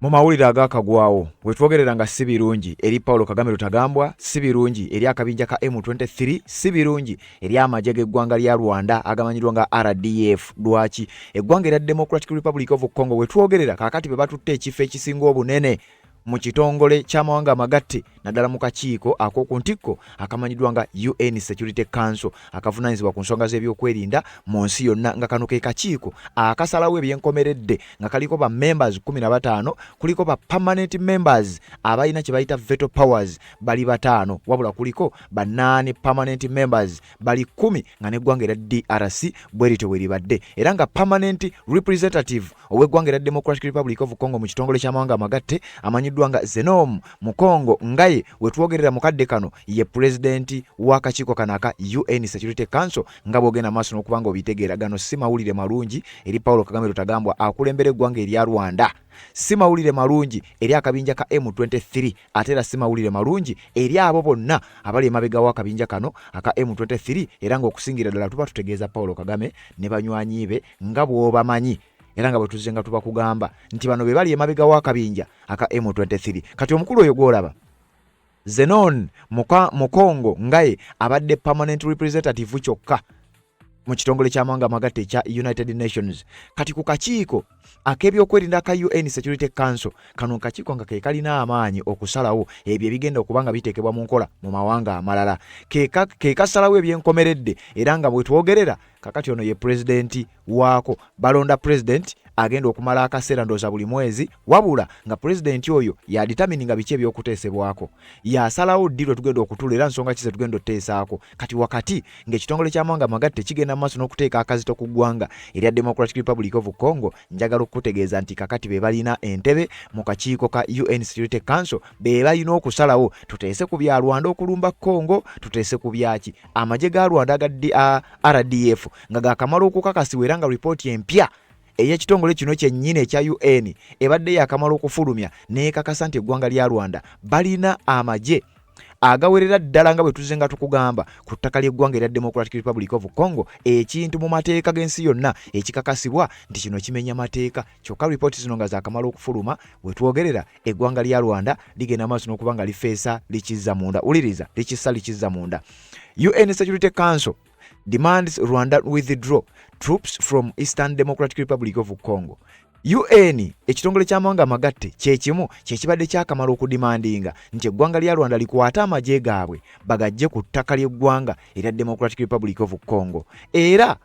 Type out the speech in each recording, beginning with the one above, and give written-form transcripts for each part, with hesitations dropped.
Mu mawulire agakagwawo wetwogerera nga si birungi eri Paulo Kagame Rutagambwa, si birungi eri akabinja ka M23, si birungi eri amagye g'eggwanga lya Rwanda agamanyiddwa nga RDF. Lwaki? Eggwanga erya Democratic Republic of Congo wetwogerera kakati be batutte ekifo ekisinga obunene mu kitongole ky'amawanga amagatte naddala mu kakiiko ak'oku ntikko akamanyiddwa nga UN Security Council akavunaanyizibwa ku nsonga z'ebyokwerinda mu nsi yonna, nga kano ke kakiiko akasalawo ebyenkomeredde nga kaliko ba members 15, kuliko ba permanent members abalina kye bayita veto powers bali 5, wabula kuliko ba non-permanent members bali 10 nga n'eggwanga erya DRC bwe lityo bwe libadde, era nga permanent representative ow'eggwanga erya Democratic Republic of Congo mu kitongole ky'amawanga amagatte amanyiddwa nga Zenom Mukongo Ngaye wetwogerera mukadde kano ye president w'akakiiko kano aka UN Security Council. Nga bwogenda maaso n'okubanga obitegeera gano si mawulire malungi eri Paulo Kagame Rutagambwa akulembera eggwanga erya Rwanda, si mawulire malungi eri akabinja ka M23, ate era si mawulire malungi eri abo bonna abali emabega w'akabinja kano aka M23, era ng'okusingira ddala tuba tutegeeza Paulo Kagame ne banywanyi be nga bw'obamanyi era nga bwe tuzze nga tuba kugamba nti bano be bali emabega w'akabinja aka M23. Kati omukulu oyo gw'olaba Zenon Mukongo Ngaye abadde permanent representative kyokka mu kitongole ky'amawanga amagatte ekya United Nations. Kati ku kakiiko ak'ebyokwerinda ka UN Security Council, kano kakiiko nga ke kalina amaanyi okusalawo ebyo ebigenda okuba nga biteekebwa mu nkola mu mawanga amalala, ke kasalawo ebyenkomeredde, era nga bwe twogerera kakati ono ye president waako, balonda president agenda okumala akaseera ndooza buli mwezi, wabula nga president oyo yaditamini biki ebyokuteesebwako, yasalawo ddi lwe tugenda okutula era nsonga ki ze tugenda oteesaako. Kati wakati ng'ekitongole ky'amawanga amagatte kigenda mu maaso n'okuteeka akazito ku ggwanga erya Democratic Republic of Congo, njagala okukutegeeza nti kakati be balina entebe mu kakiiko ka UN Security Council, be balina okusalawo tuteese ku bya Rwanda okulumba Congo, tuteese ku byaki amagye ga Rwanda aga RDF nga gakamala okukakasiwa, era nga ripooti empya ey'ekitongole kino kyennyini ekya UN ebadde yakamala okufulumya n'ekakasa nti eggwanga lya Rwanda balina amagye agawerera ddala nga bwe tuzze nga tukugamba ku ttaka ly'eggwanga erya Democratic Republic of Congo, ekintu mu mateeka g'ensi yonna ekikakasibwa nti kino kimenya mateeka. Kyokka ripooti zino nga zaakamala okufuluma, bwe twogerera eggwanga lya Rwanda ligenda maaso n'okuba nga lifeesa likizza munda, uliriza likissa likizza munda. UN Security Council demands Rwanda withdraw troops from Eastern Democratic Republic of Congo. UN ekitongole ky'amawanga amagatte kyekimu kyekibadde kyakamala okudimandinga nti eggwanga lya Rwanda likwata amagye gaabwe bagajje ku ttaka ly'eggwanga erya Democratic Republic of Congo. Era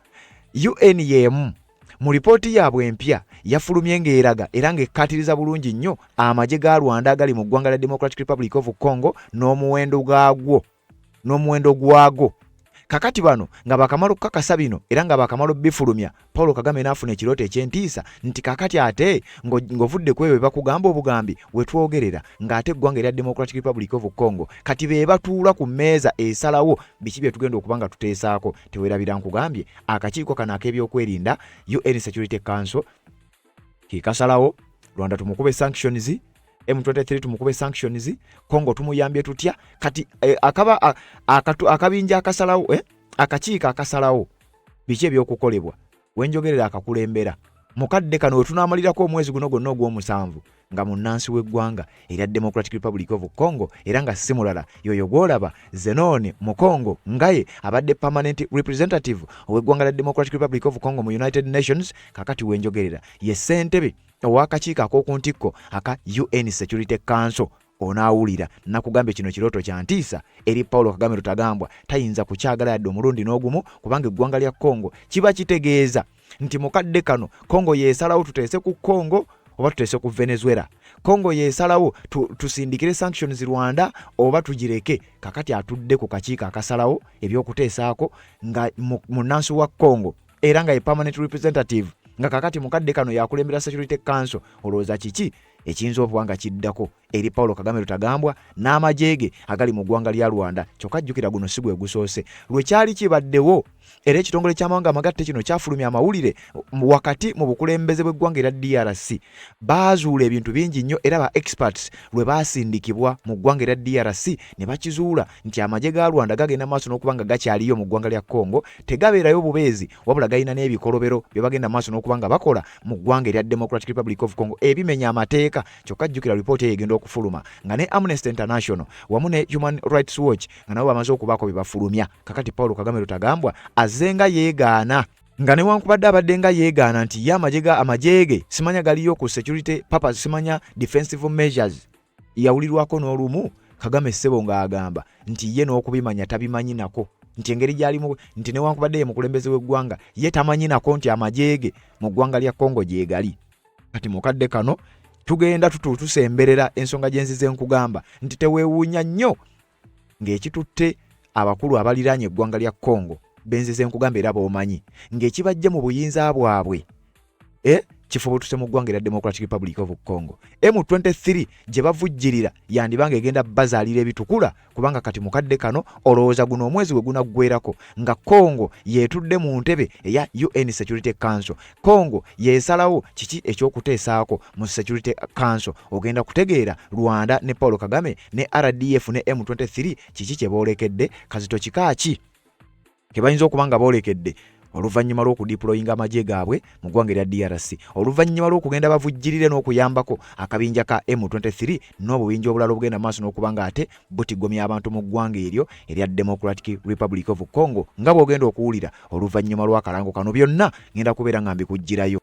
UN yemu mu lipooti yaabwe empya yafulumye ng'eraga era ng'ekkaatiriza bulungi nnyo amagye ga Rwanda agali mu ggwanga lya Democratic Republic of Congo n'omuwendo gwago. Kakati bano nga bakamala okukakasa bino era nga bakamala bifulumya, Paulo Kagame n'afuna ekirooto eky'entiisa nti kakati ate ng'ovudde ku ebyo bakugamba obugambi wetwogerera ng'ate eggwanga erya Democratic Republic of Congo kati be batuula ku mmeeza esalawo biki bye tugenda okuba nga tuteesaako. Teweerabira nkugambye akakiiko kano ak'ebyokwerinda UN Security Council ke kasalawo Rwanda tumukube sanctions, M23 tumukube sanctions, Congo tumuyambye tutya. Kati akabinja akasalawo akakiiko akasalawo biki ebyokukolebwa wenjogerera akakulembera mukadde kano we tunaamalirako omwezi guno gwonna ogw'omusanvu nga munnansi w'eggwanga erya Democratic Republic of Congo, era nga si mulala yoyo gw'olaba Zenon Mukongo Ngaye abadde permanent representative ow'eggwanga lya Democratic Republic of Congo mu United Nations. Kakati wenjogerera ye ssentebe ow'akakiiko ak'oku ntikko aka UN Security Council. Onaawulira nakugambye kino kirooto kya ntiisa eri Paulo Kagame Rutagambwa, tayinza kukyagala yadde omulundi n'ogumu, kubanga eggwanga lya Congo kiba kitegeeza nti mukadde kano Congo yeesalawo tuteese ku Congo oba tuteese ku Venezuela, Congo yeesalawo tusindikire sanctions Rwanda oba tugireke. Kakati atudde ku kakiiko akasalawo ebyokuteesaako nga munnansi wa Congo era nga ye permanent representative, nga kakati mukadde kano yakulembera Security Council. Olowooza kiki ekiyinza okuba nga kiddako eri Paulo Kagame Rutagambwa n'amajege agali mu ggwanga lya Rwanda. Kyokka jjukira guno si gwe gusoose. Lwe kyali kibaddewo era ekitongole ky'amawanga amagatte kino kyafulumya amawulire wakati mu bukulembeze bw'eggwanga era DRC baazuula ebintu bingi nnyo era ba experts lwe baasindikibwa mu ggwanga era DRC ne bakizuula nti amagye ga Rwanda gagenda maaso n'okuba nga gakyaliyo mu ggwanga lya Congo tegabeerayo bubeezi wabula galina n'ebikolobero bye bagenda maaso n'okuba nga bakola mu ggwanga erya Democratic Republic of Congo ebimenya amateeka. Kyokka jjukira ripooti eyo egenda okufuluma nga ne Amnesty International wamu ne Human Rights Watch nga nabo bamaze okubaako bye bafulumya. Kakati Paulo Kagame Rutagambwa azenga yeegaana nga newankubadde abadde nga yeegaana nti ye amajege simanya galiyo ku security purpose simanya defensive measures yawulirwako n'olumu Kagame Ssebo ng'agamba nti ye n'okubimanya tabimanyi nako nti engeri gyalimu nti newankubadde ye mukulembeze w'eggwanga ye tamanyi nako nti amajege mu ggwanga lya Congo gyegali. Kati mukadde kano tugenda tusemberera ensonga gyenzize nkugamba nti teweewuunya nnyo ng'ekitutte abakulu abaliraanye eggwanga lya Congo benzize nkugamba era b'omanyi ng'ekibajja mu buyinza bwabwe kifubutuse mu ggwanga erya Democratic Republic of Congo. M23 gye bavujjirira yandibanga egenda bazaalira ebitukula kubanga kati mukadde kano olowooza guno omwezi we gunaggwerako nga Congo yeetudde mu ntebe eya UN Security Council. Congo yeesalawo kiki ekyokuteesaako mu Security Council. Ogenda kutegeera Rwanda ne Paulo Kagame ne RDF ne M23 kiki kye boolekedde kazito kikaaki ke bayinza okuba nga boolekedde oluvannyuma lw'okudiployinga amagye gaabwe mu ggwanga erya DRC, oluvannyuma lw'okugenda bavujjirire n'okuyambako akabinja ka M23 n'obubinja obulala obugenda maaso n'okuba nga ate butigomya abantu mu ggwanga eryo erya Democratic Republic of Congo nga bw'ogenda okuwulira oluvannyuma lw'akalango kano byonna ngenda kubeera nga mbikuggyirayo.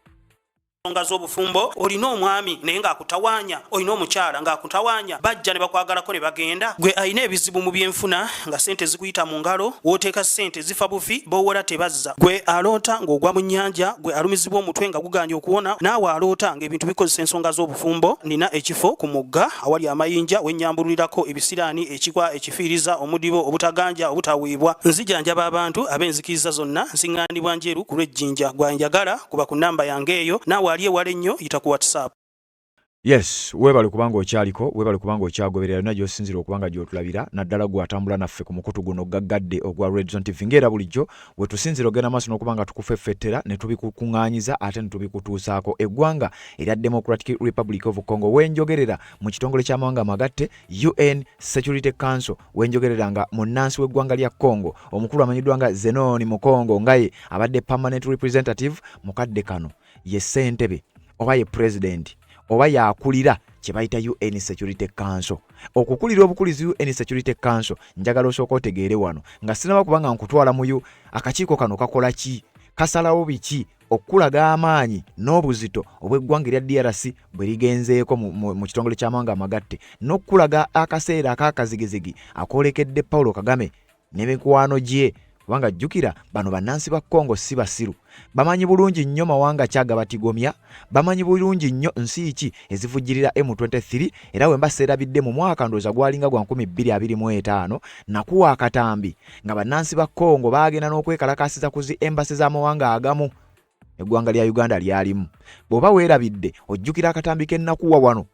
Nsonga z'obufumbo olina omwami naye ng'akutawaanya, olina omukyala ng'akutawaanya, bajja ne bakwagalako ne bagenda. Gwe alina ebizibu mu byenfuna nga sente zikuyita mu ngalo, w'oteeka sente zifa bufi b'owola tebazza. Gwe aloota ng'ogwa mu nnyanja, gwe alumizibwa omutwe nga guganja okuwona, naawe aloota ng'ebintu bikozesa ensonga z'obufumbo. Nina ekifo ku mugga awali amayinja wennyambululirako ebisiraani, ekikwa, ekifiiriza, omudibo, obutaganja, obutaweebwa. Nzijanjaba abantu ab'enzikiriza zonna, nsiŋŋaanibwa njeru ku lw'ejjinja. Gwanjagala kuba ku nnamba yange eyo, naawe aliye wale nnyo yita ku WhatsApp. Yes, webale kubanga okyaliko, webale kubanga okyagoberera na gy'osinzira okubanga gy'otulabira naddala gw'atambula naffe ku mukutu guno gaggadde ogwa Red Zone TV ng'era bulijjo we tusinzira ogenda maaso n'okubanga tukufeffettera ne tubikukuŋŋaanyiza ate ne tubikutuusaako eggwanga erya Democratic Republic of Congo wenjogerera mu kitongole ky'amawanga amagatte UN Security Council wenjogerera nga munnansi w'eggwanga lya Congo omukulu amanyiddwa nga Zenon Mukongo nga ye abadde permanent representative mukadde kano ye ssentebe oba ye president oba yakulira kye bayita UN Security Council. Okukulira obukulizi UN Security Council njagala osooka otegeere wano nga sinaba kubanga nkutwala muyo akakiiko kano kakola ki kasalawo biki okulaga amaanyi n'obuzito obw'eggwanga erya DRC bwe ligenzeeko mu kitongole ky'amawanga amagatte n'okulaga akaseera ak'akazigizigi akolekedde Paulo Kagame n'emikwano gye kubanga jjukira bano bannansi ba Congo si basiru bamanyi bulungi nnyo mawanga kyaga batigomya bamanyi bulungi nnyo nsi ki ezivujjirira M23 era we mbaseerabidde mu mwaka ndooza gwalinga gwa 2025 nakuwa akatambi nga bannansi ba Congo baagenda n'okwekalakasiza ku zi embasi z'amawanga agamu eggwanga lya Uganda lyalimu. Bw'oba weerabidde ojjukira akatambi ke nakuwa wano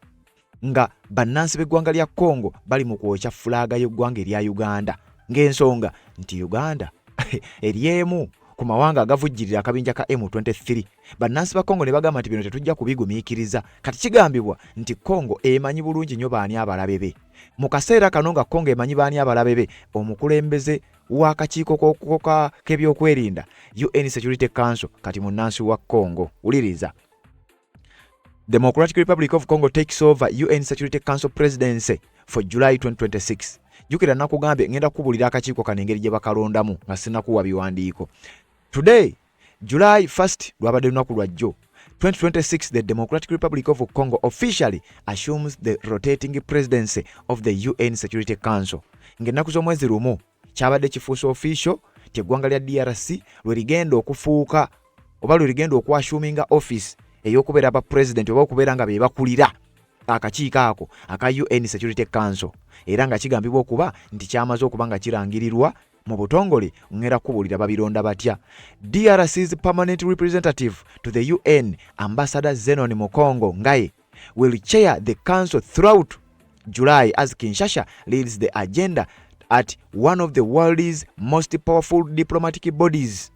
nga bannansi b'eggwanga lya Congo bali mu kwokya fulaaga y'eggwanga erya Uganda ng'ensonga nti Uganda eryemu ku mawanga agavujjirira akabinja ka M23. Bannansi ba Congo ne bagamba nti bino tetujja kubigumiikiriza. Kati kigambibwa nti Congo emanyi bulungi nnyo baani abalabe be. Mu kaseera kano nga Congo emanyi baani abalabe be, omukulembeze w'akakiiko k'ebyokwerinda UN Security Council kati munnansi wa Congo. Uliriza. Democratic Republic of Congo takes over UN Security Council presidency for July 2026. Jukira nakugambye ngenda kubulira akakiiko kano engeri gye bakalondamu nga sinnakuwa biwandiiko. Today, July 1st, lwabadde lunaku lwajjo, 2026, the Democratic Republic of Congo officially assumes the rotating presidency of the UN Security Council. Ng'ennaku z'omwezi lumu kyabadde kifuuse official ti eggwanga lya DRC lwe ligenda okufuuka oba lwe ligenda okwashuminga office ey'okubeera ba president oba okubeera nga be bakulira akakiiko ako aka UN Security Council era nga kigambibwa okuba nti kyamaze okuba nga kirangirirwa mu butongole ngera kubulira babironda batya. DRC's permanent representative to the UN Ambassador Zenon Mukongo Ngaye will chair the council throughout July as Kinshasa leads the agenda at one of the world's most powerful diplomatic bodies.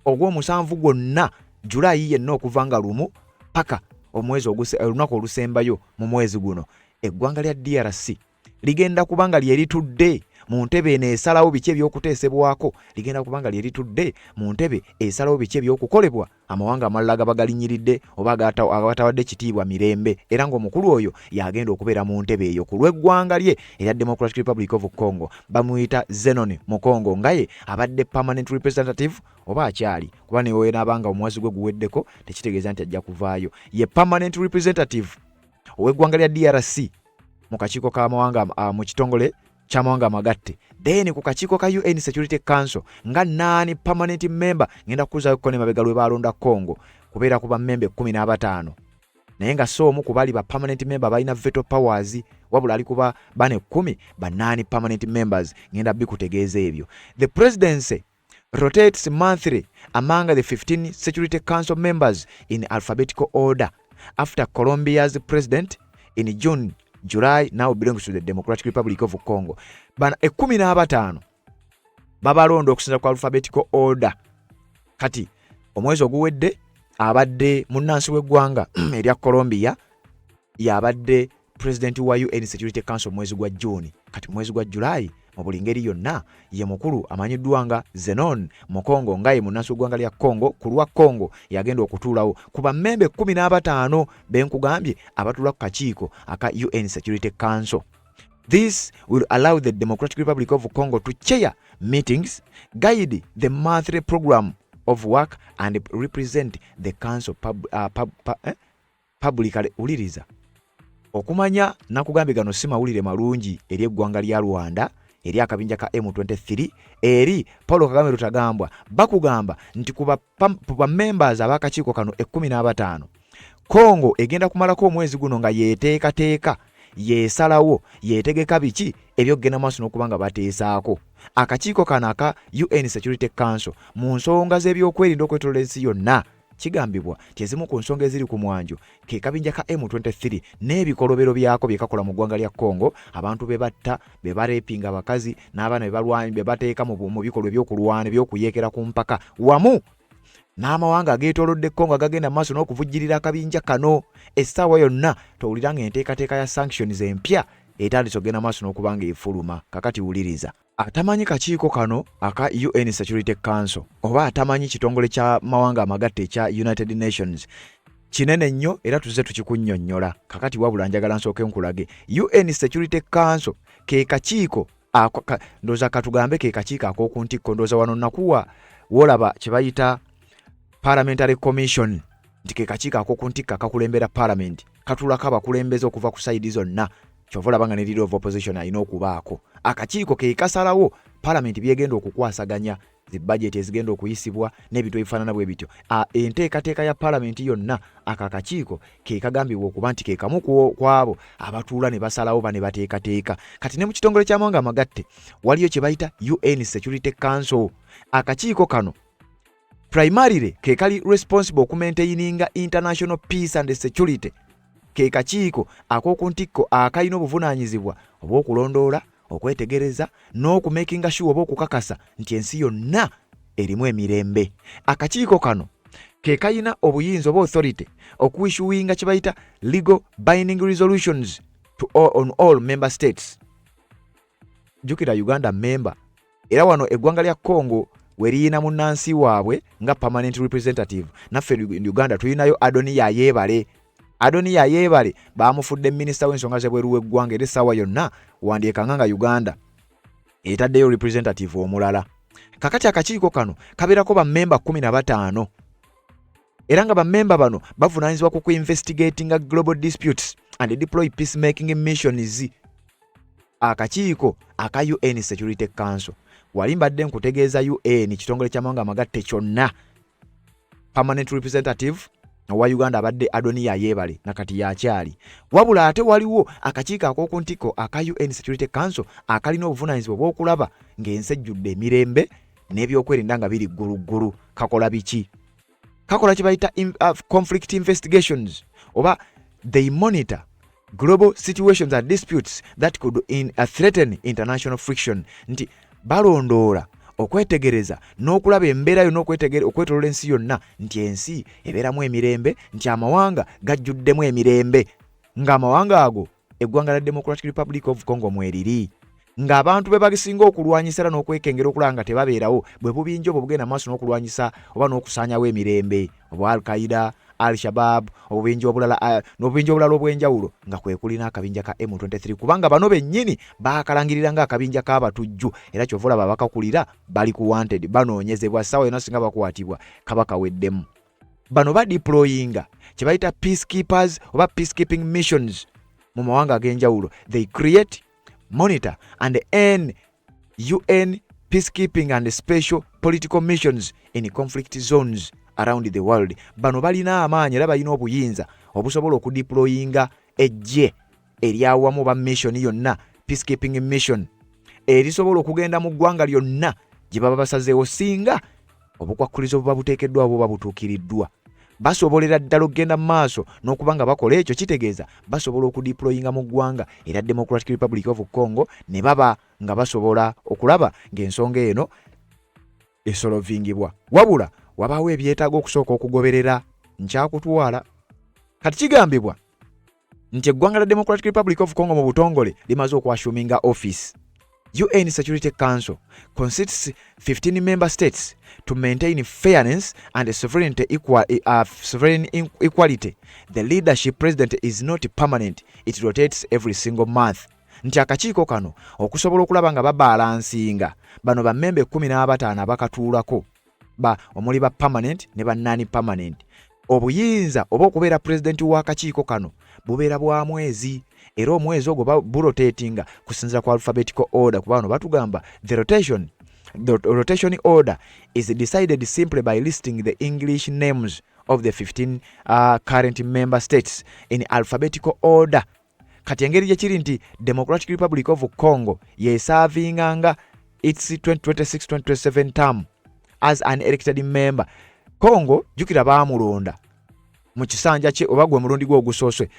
Ogw'omusanvu gwonna July yenna okuvanga lumu paka omwezi olunaku olusembayo mu mwezi guno eggwanga lya DRC ligenda kubanga lyeritudde mu ntebe eno esalawo biki ebyokuteesebwako, ligenda kubanga lyeritudde mu ntebe esalawo biki ebyokukolebwa amawanga amalala gabagalinyiridde oba agatawadde kitiibwa mirembe, era ng'omukulu oyo yagenda okubeera mu ntebe eyo ku lw'eggwanga lye erya Democratic Republic of Congo. Bamuyita Zenon Mukongo nga ye abadde permanent representative oba akyali, kuba newe n'abanga omwezi gwe guweddeko tekitegeeza nti ajja kuvaayo. Ye permanent representative ow'eggwanga lya DRC mu kakiiko k'amawanga mu kitongole ky'amawanga amagatte, then ku kakiiko ka UN Security Council nga nani permanent member ngenda kuzayo ko ne mabega lwe balonda Congo kubeera kuba member 15 naye nga so mu kubali ba permanent member balina veto powers wabula ali kuba bane 10 ba nani permanent members ngenda bikutegeeza ebyo. The presidency rotates monthly among the 15 Security Council members in alphabetical order after Colombia's president in June. July now belongs to the Democratic Republic of Congo. Bana 15 babalonda okusinza ku alphabetical order. Kati omwezi oguwedde abadde munnansi w'eggwanga erya Colombia yabadde president wa UN Security Council mwezi gwa June. Kati mwezi gwa July mu buli ngeri yonna ye mukulu amanyiddwa nga Zenon Mukongo nga ye munnansi w'eggwanga lya Congo ku lwa Congo yagenda okutuulawo ku bammembe 15 benkugambye abatuula ku kakiiko aka UN Security Council. This will allow the Democratic Republic of Congo to chair meetings, guide the monthly program of work and represent the council publicly. Uliriza okumanya nakugambye gano si mawulire malungi eri eggwanga lya Rwanda eri akabinja ka M23 eri Paulo Kagame Rutagambwa bakugamba nti kuba members abakakiiko kano 15 Congo egenda kumalako omwezi guno nga yeteekateeka yesalawo yetegeka biki ebyogenda maaso n'okubanga bateesaako akakiiko kano aka UN Security Council mu nsonga z'ebyokwerinda okwetooloola ensi yonna. Kigambibwa kyezimu ku nsonga eziri ku mwanjo ke kabinja ka M23 n'ebikolobero byako byekakola mu ggwanga lya Congo, abantu bebatta bebarepinga abakazi n'abaana bebalwanya bebateeka mu bikolwa ebyokulwana ebyokuyeekera ku mpaka wamu n'amawanga ageetoolodde Congo agagenda maaso n'okuvujjirira akabinja kano. Essaawa yonna towulira ng'enteekateeka ya sanctions empya etandise ogenda maaso n'okubanga efuluma. Kakati wuliriza atamanyi kakiiko kano aka UN Security Council oba atamanyi kitongole kya mawanga amagatte ekya United Nations kinene nnyo era tuze tukikunnyonnyola. Kakati wabula njagala nsooke nkulage UN Security Council ke kakiiko ndoza katugambe ke kakiiko ak'okuntikko ndoza wano nakuwa wolaba kye bayita Parliamentary Commission nti ke kakiiko ak'okuntikko akakulembera Parliament katulako abakulembeze okuva ku side zonna kyovula banga ne leader of opposition alina okubaako akakiiko ke kasalawo Parliament byegenda okukwasaganya zi budget ezigenda okuyisibwa n'ebintu ebifaanana bwe bityo. Enteekateeka ya Parliament yonna akakiiko ke kagambibwa okuba nti ke kamu kwabo abatuula ne basalawo bane bateekateeka. Kati ne mu kitongole ky'amawanga amagatte waliyo kye bayita UN Security Council. Akakiiko kano primarily ke kali responsible okumaintaininga international peace and security. Ke kakiiko ak'okuntikko akalina obuvunaanyizibwa obw'okulondoola, okwetegereza n'okumakinga sure oba okukakasa nti ensi yonna erimu emirembe. Akakiiko kano ke kalina obuyinza oba authority okuissuinga kye bayita legal binding resolutions on all member states. Jukira Uganda member era wano eggwanga lya Congo weriyina munnansi waabwe nga permanent representative. Naffe Uganda tulinayo Adoniya Yebale bamufudde minister w'ensonga z'ebweru w'eggwanga era essaawa yonna wandyekanga nga Uganda etaddeyo representative omulala. Kakati akakiiko kano kabeerako bammemba 15 era nga bammemba bano bavunaanyizibwa ku investigating global disputes and deploy peacemaking missions. Akakiiko aka UN Security Council wali mbadde nkutegeeza UN kitongole ky'amawanga amagatte kyonna permanent representative wa Uganda abadde Adoniya Yebale nakati yakyali. Wabula ate waliwo akakiiko ak'okuntikko aka UN Security Council akalina obuvunaanyizibwa bw'okulaba ng'ensi ejjudde emirembe n'ebyokwerinda nga biri ggulu. Kakola biki? Kakola kye bayita conflict investigations oba they monitor global situations and disputes that could threaten international friction. Nti balondoola okwetegereza n'okulaba embeera yonna okwetoloola ensi yonna nti ensi ebeeramu emirembe, nti amawanga gajjuddemu emirembe, ng'amawanga ago eggwanga lya Democratic Republic of Congo mweriri, ng'abantu be bagisinga okulwanyisa era n'okwekengera okulaba nga tebabeerawo bwe bubinja obwo bugenda maaso n'okulwanyisa oba n'okusaanyawo emirembe, obwa Al-Qaeda, Al-Shabaab, obubinja obulala n'obubinja obulala obw'enjawulo nga kwe kulina akabinja ka M23, kubanga bano bennyini baakalangirira ng'akabinja k'abatujju era kyova olaba abakakulira bali ku wanted, banoonyezebwa ssaawa yonna singa bakwatibwa kaba kaweddemu. Bano badeployinga kye bayita peacekeepers oba peacekeeping missions mu mawanga ag'enjawulo. They create, monitor and end UN peacekeeping and special political missions in conflict zones around the world. Bano balina amaanyi era balina obuyinza obusobola okudeployinga ejje eryawamu ba mission yonna, peacekeeping mission erisobola okugenda mu ggwanga lyonna gye baba basazeewo singa obukwakkulizo buba buteekeddwa buba butuukiriddwa. Basobolera ddala okugenda mu maaso n'okubanga bakola ekyo, kitegeeza basobola okudeployinga mu ggwanga era Democratic Republic of Congo ne baba nga basobola okulaba ng'ensonga eno esolovingibwa. Wabula wabaawo ebyetaaga okusooka okugoberera nkyakutwala. Kati kigambibwa nti eggwanga lya Democratic Republic of Congo mu butongole limaze okwashuminga office. UN Security Council consists 15 member states to maintain fairness and sovereign equality. The leadership president is not permanent. It rotates every single month. Nti akakiiko kano okusobola okulaba nga babalansinga bano bammembe 15 abakatuulako omuli ba permanent ne ba non-permanent. Obuyinza oba okubeera pulezidenti w'akakiiko kano bubeera bwa mwezi, era omwezi ogwo burotatinga kusinziira ku alphabetical order, kuba bano batugamba the rotation order is decided simply by listing the English names of the 15 current member states in alphabetical order. Kati engeri gye kiri nti Democratic Republic of Congo yesaavinganga its 2026-2027 term as an elected member. Congo jukira baamulonda mu kisanja kye oba gwe mulundi gwe ogusoose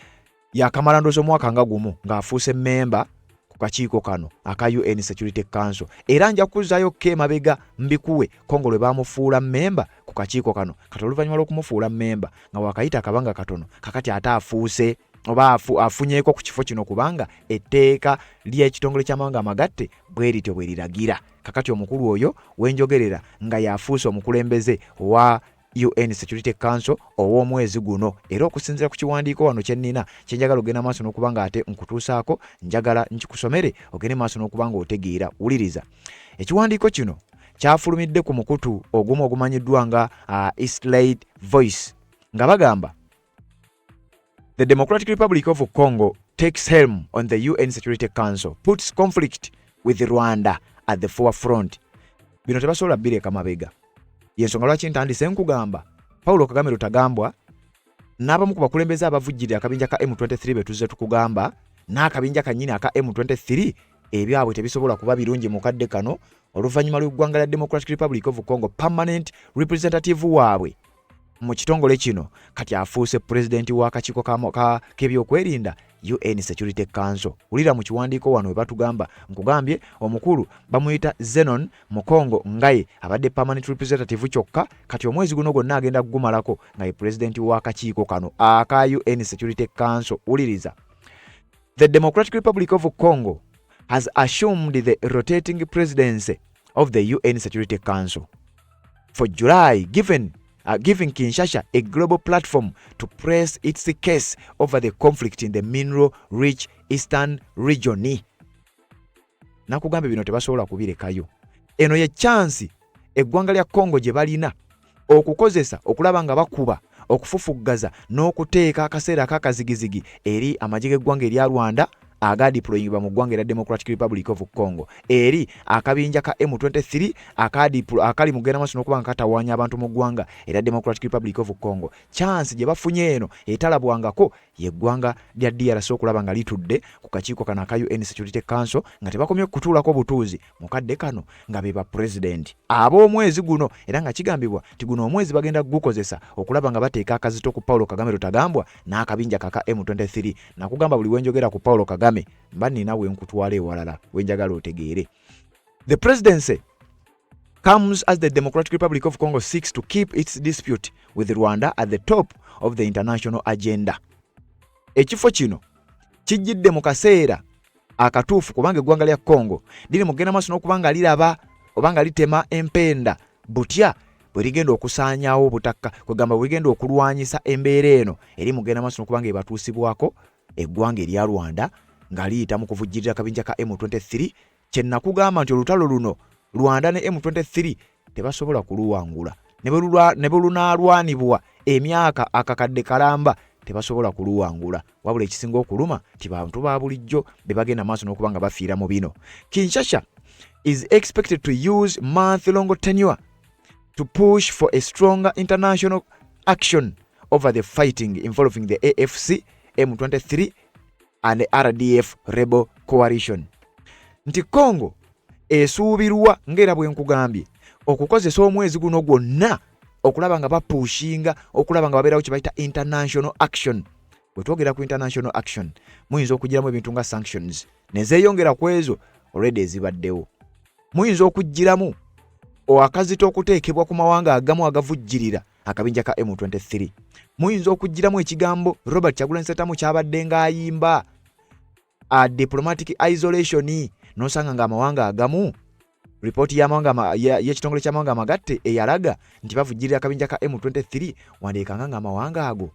yakamala ndozo mwaka nga gumu ng'afuuse member ku kakiiko kano aka UN Security Council, era nja kuzaayo mabega mbikuwe Congo lwe baamufuula member ku kakiiko kano. Kati oluvannyuma lw'okumufuula member nga wakayita akabanga katono kakati ate afuuse oba afunyeeko ku kifo kino kubanga etteeka ly'ekitongole ky'amawanga amagatte bwe lityo bwe liragira. Kakati omukulu oyo wenjogerera nga yafuuse omukulembeze wa UN Security Council ow'omwezi guno, era okusinziira ku kiwandiiko wano kye nnina kyenjagala ogenda maaso n'okubanga ate nkutuusaako njagala nkikusomere ogende maaso n'okubanga otegeera. Wuliriza, ekiwandiiko kino kyafulumidde ku mukutu ogumu ogumanyiddwa nga East Late Voice nga bagamba the Democratic Republic of Congo takes helm on the UN Security Council, puts conflict with Rwanda at the forefront. Bino tebasobola bireka mabega. Yensonga lwaki ntandise nkugamba Paulo Kagame Rutagambwa n'abamu ku bakulembeze abavujjira akabinja ka M23 betuze tukugamba n'akabinja kannyini aka M23 ebyabwe tebisobola kuba birungi mu kadde kano oluvannyuma lw'eggwanga lya Democratic Republic of Congo permanent representative waabwe mu kitongole kino kati afuuse pulezidenti w'akakiiko k'ebyokwerinda UN Security Council. Ulira mu kiwandiiko wano we batugamba nkugambye omukulu bamuyita Zenon Mukongo Ngaye abadde permanent representative kyokka, kati omwezi guno gwonna agenda kugumalako nga ye pulezidenti w'akakiiko kano aka UN Security Council. Uliriza, the Democratic Republic of Congo has assumed the rotating presidency of the UN Security Council for July, giving Kinshasa a global platform to press its case over the conflict in the mineral-rich eastern region. Nakugambye bino tebasobola kubirekayo. Eno ye chance eggwanga lya Congo gye balina okukozesa okulaba nga bakuba okufufuggaza n'okuteeka akaseera akakazigizigi eri amagye g'eggwanga erya Rwanda aga deployingibwa mu ggwanga erya Democratic Republic of Congo eri akabinja ka M23 akali mugenda maaso n'okuba nga katawaanya abantu mu ggwanga erya Democratic Republic of Congo. Chance gye bafunye eno etalabwangako yeggwanga lya DRC okulaba nga litudde ku kakiiko kano aka UN Security Council nga tebakomye kutuulako butuuzi mu kadde kano nga be ba president ab'omwezi guno, era nga kigambibwa ti guno omwezi bagenda gukozesa okulaba nga bateeka akazito ku Paulo Kagame Rutagambwa n'akabinja kaka M23. Nakugamba buli wenjogera ku Paulo Kagame mba nina wenkutwala ewalala wenjagala otegeere. The presidency comes as the Democratic Republic of Congo seeks to keep its dispute with Rwanda at the top of the international agenda. Ekifo kino kijjidde mu kaseera akatuufu kubanga eggwanga lya Congo liri mugenda maaso n'okubanga liraba obanga litema empenda butya bwe ligenda okusaanyaawo obutaka kwegamba bwe ligenda okulwanyisa embeera eno eri mugenda maaso n'okubanga ebatuusibwako eggwanga erya Rwanda nga liyita mu kuvujjirira akabinja ka M23. Kye nakugamba nti olutalo luno Rwanda ne M23 tebasobola kuluwangula ne bwe lunaalwanibwa emyaka akakadde kalamba tebasobola kuluwangula, wabula ekisinga okuluma ti bantu ba bulijjo be bagenda maaso n'okuba nga bafiira mu bino. Kinshasa is expected to use month-long tenure to push for a stronger international action over the fighting involving the AFC, M23 and the RDF rebel coalition. Nti Congo esuubirwa ngera bwe nkugambye okukozesa omwezi guno gwonna okulaba nga bapushinga okulaba nga babeerawo kye bayita international action. Bwe twogera ku international action muyinza okugiramu ebintu nga sanctions ne zeeyongera ku ezo already ezibaddewo. Muyinza okugiramu akazito okuteekebwa ku mawanga agamu agavujjirira akabinja ka M23. Muyinza okugiramu ekigambo Robert Kyagulanyi Ssentamu kyabadde ng'ayimba diplomatic isolation n'osanga nga amawanga agamu ripoti y'ekitongole ky'amawanga amagatte eyalaga nti bavujjirira akabinja ka M23 wandeekanga nga amawanga ago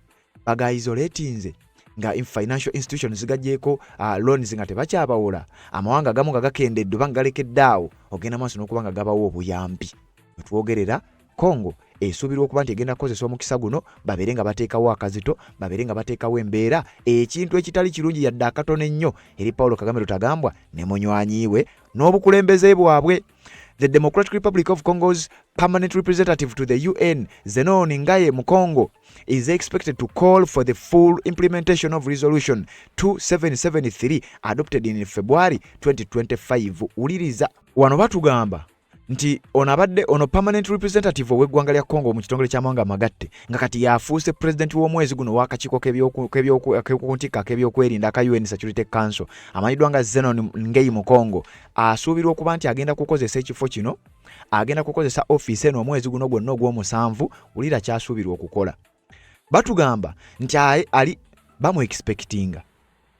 baga-isolatinze nga financial institutions zigajjeeko loans nga tebakyabawola, amawanga agamu nga gakendedde oba nga galekeddaawo ogenda maaso n'okuba nga gabawo obuyambi. Bwe twogerera Congo esuubirwa okuba nti egenda kukozesa omukisa guno babeere nga bateekawo akazito, babeere nga bateekawo embeera ekintu ekitali kirungi yadde akatono ennyo eri Paulo Kagame Rutagambwa ne munywanyiwe n'obukulembeze bwabwe. The Democratic Republic of Congo's permanent representative to the UN, Zenon Ngaye Mukongo, is expected to call for the full implementation of Resolution 2773 adopted in February 2025. Uliriza wano batugamba nti ono permanent representative w'eggwanga lya Congo mu kitongole ky'amawanga amagatte nga kati yafuuse president w'omwezi guno w'akakiiko k'ebyokuntikka k'ebyokwerinda aka UN Security Council amanyiddwa nga Zenon Ngayi Mukongo asuubirwa okuba nti agenda kukozesa ekifo kino, agenda kukozesa ofiisi eno omwezi guno gwonna ogw'omusanvu. Wulira kyasuubirwa okukola. Batugamba nti ali bamu expectinga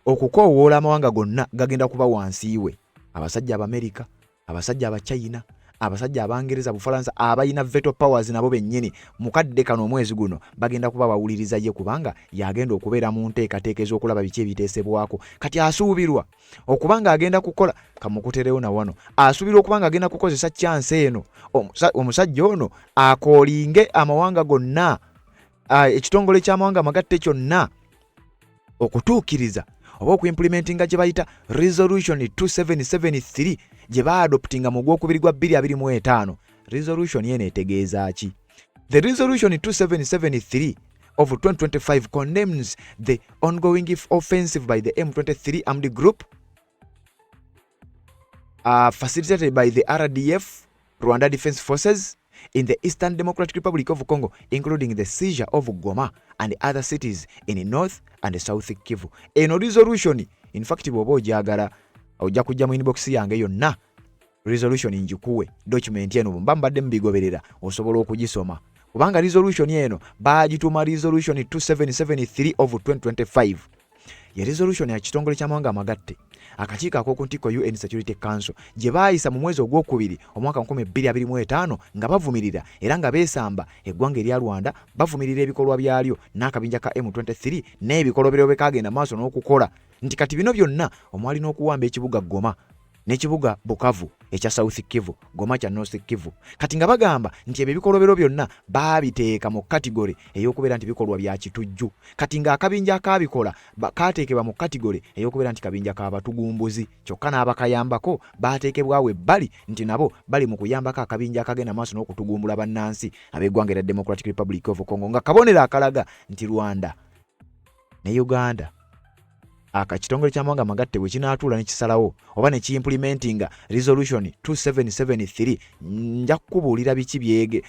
okukoowoola amawanga gonna gagenda kuba wansi we, abasajja Abamerika, abasajja Abachina, abasajja Abangereza, Bufalansa abayina veto powers nabo bennyini mukadde kano omwezi guno bagenda kuba bawuliriza ye kubanga yagenda okubeera mu nteekateeka ez'okulaba biki ebiteesebwako. Kati asuubirwa okubanga agenda kukola kamukuterewo na wano, asuubirwa okubanga agenda kukozesa chance eno omusajja ono akoolinge amawanga gonna, ekitongole ky'amawanga amagatte kyonna okutuukiriza oba okuimplementinga gye bayita Resolution 2773 gye baadoptinga mu gwokubiri gwa 2025. Resolution yene etegeeza ki? The Resolution 2773 of 2025 condemns the ongoing offensive by the M23 armed group facilitated by the RDF, Rwanda Defense Forces, in the Eastern Democratic Republic of Congo, including the seizure of Goma and other cities in North and South Kivu. Eno resolution, in fact, bw'oba ogyagala ojja kujja mu inbox yange yonna resolution njikuwe document eno mbambadde mbigoberera osobola okugisoma kubanga resolution eno baagituuma resolution 2773 of 2025. Ye resolution ya kitongole ky'amawanga amagatte akakiiko ak'okuntikko UN Security Council gye baayisa mu mwezi ogwokubiri omwaka 2025 nga bavumirira era nga beesamba eggwanga erya Rwanda, bavumirira ebikolwa byalyo n'akabinja ka M23 n'ebikolwa bye kagenda maaso n'okukola nti kati bino byonna omwali n'okuwamba ekibuga Goma n'ekibuga Bukavu ekya South Kivu, Goma kya North Kivu. Kati nga bagamba nti ebyo bikolobero byonna baabiteeka mu kategori ey'okubeera nti bikolwa bya kitujju. Kati nga akabinja akabikola kaateekebwa mu kategori ey'okubeera nti kabinja k'abatugumbuzi. Kyokka n'abakayambako baateekebwawo ebbali nti nabo bali mu kuyambako akabinja akagenda maaso n'okutugumbula bannansi ab'eggwanga erya Democratic Republic of Congo, nga kabonero akalaga nti Rwanda ne Uganda akakitongole ky'amawanga amagatte bwe kinaatuula ne kisalawo oba ne ki-implementinga resolution 2773, nja kukubuulira biki byege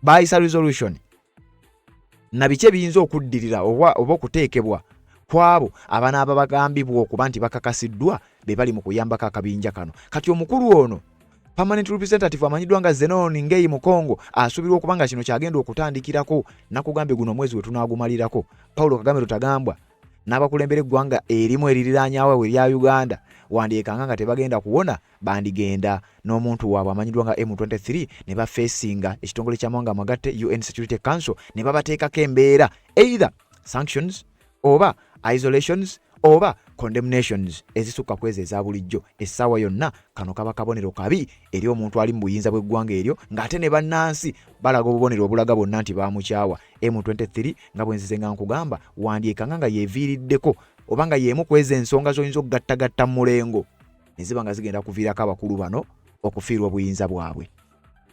bayisa resolution na biki ebiyinza okuddirira oba okuteekebwa kwabo abanaaba bagambibwa okuba nti bakakasiddwa be bali mu kuyambako akabinja kano. Kati omukulu ono permanent representative amanyiddwa nga Zenon Ngei Mukongo asuubirwa okuba nga kino kyagenda okutandikirako nakugambye guno omwezi we tunaagumalirako. Paulo Kagame Rutagambwa n'abakulembera eggwanga erimu eririraanyawo erya Uganda wandyekanga nga tebagenda kuwona bandigenda n'omuntu waabwe amanyiddwa nga M23 ne bafeesinga ekitongole ky'amawanga amagatte UN Security Council ne babateekako embeera either sanctions oba isolations oba condemnations ezisukka kwezi eza bulijjo. Essaawa yonna kano kaba kabonero kabi eri omuntu ali mu buyinza bw'eggwanga eryo ng'ate ne bannansi balaga obubonero obulaga bonna nti bamukyawa. M23 nga bwe nzize nga nkugamba wandyekanga nga yeeviiriddeko oba nga yeemu kweza ensonga z'oyinza okugattagatta mu mulengo ne ziba nga zigenda kuviirako abakulu bano okufiirwa obuyinza bwabwe.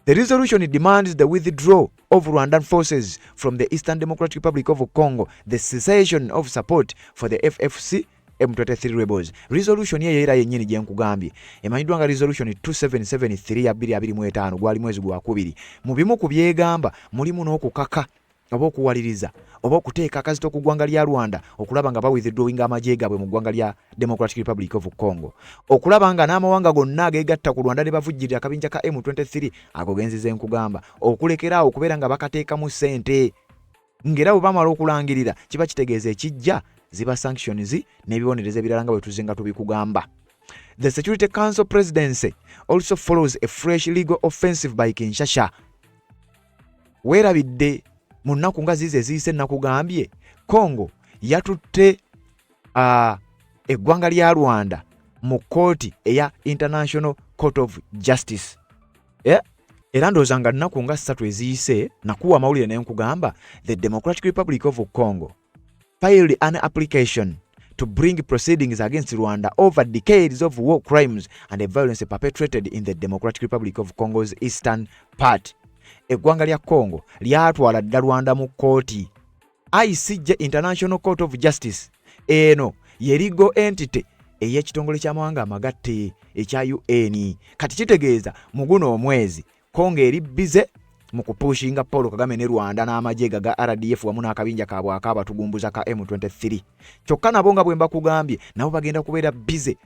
The resolution demands the withdrawal of Rwandan forces from the Eastern Democratic Republic of Congo, the cessation of support for the FFC M23 rebels. Resolution ye era yennyini gye nkugambye emanyiddwa nga resolution 2773 ya 2025 gwali mwezi gwa kubiri. Mu bimu ku byegamba mulimu n'okukaka oba okuwaliriza oba okuteeka akazito ku ggwanga lya Rwanda okulaba nga bawithdrawinga amagye gaabwe mu ggwanga lya Democratic Republic of Congo, okulaba nga n'amawanga gonna ageegatta ku Rwanda ne bavujjirira akabinja ka M23 ago genzize nkugamba, okulekeraawo okubeera nga bakateekamu ssente ng'era bwe bamala okulangirira kiba kitegeeza ekijja ziba sanctions n'ebibonereza ebirala nga bwe tuzinga tubikugamba. The Security Council presidency also follows a fresh legal offensive by Kinshasa. Weerabidde mu nnaku nga zize eziyise nakugambye Congo yatutte eggwanga lya Rwanda mu kooti eya International Court of Justice. Era ndowooza nga nnaku nga 3 eziyise nakuwa amawulire naye nkugamba the Democratic Republic of Congo filed an application to bring proceedings against Rwanda over decades of war crimes and violence perpetrated in the Democratic Republic of Congo's eastern part. Eggwanga lya Congo lyatwala dda Rwanda mu kooti ICJ, International Court of Justice. Eno ye legal entity ey'ekitongole ky'amawanga amagatte ekya UN. Kati kitegeeza mu guno omwezi Congo eri bize mu kupushinga Paulo Kagame ne Rwanda n'amagye ga RDF wamu n'akabinja kaabwe akabatugumbuza ka M23. Kyokka nabo nga bwe mbakugambye nabo bagenda kubeera bize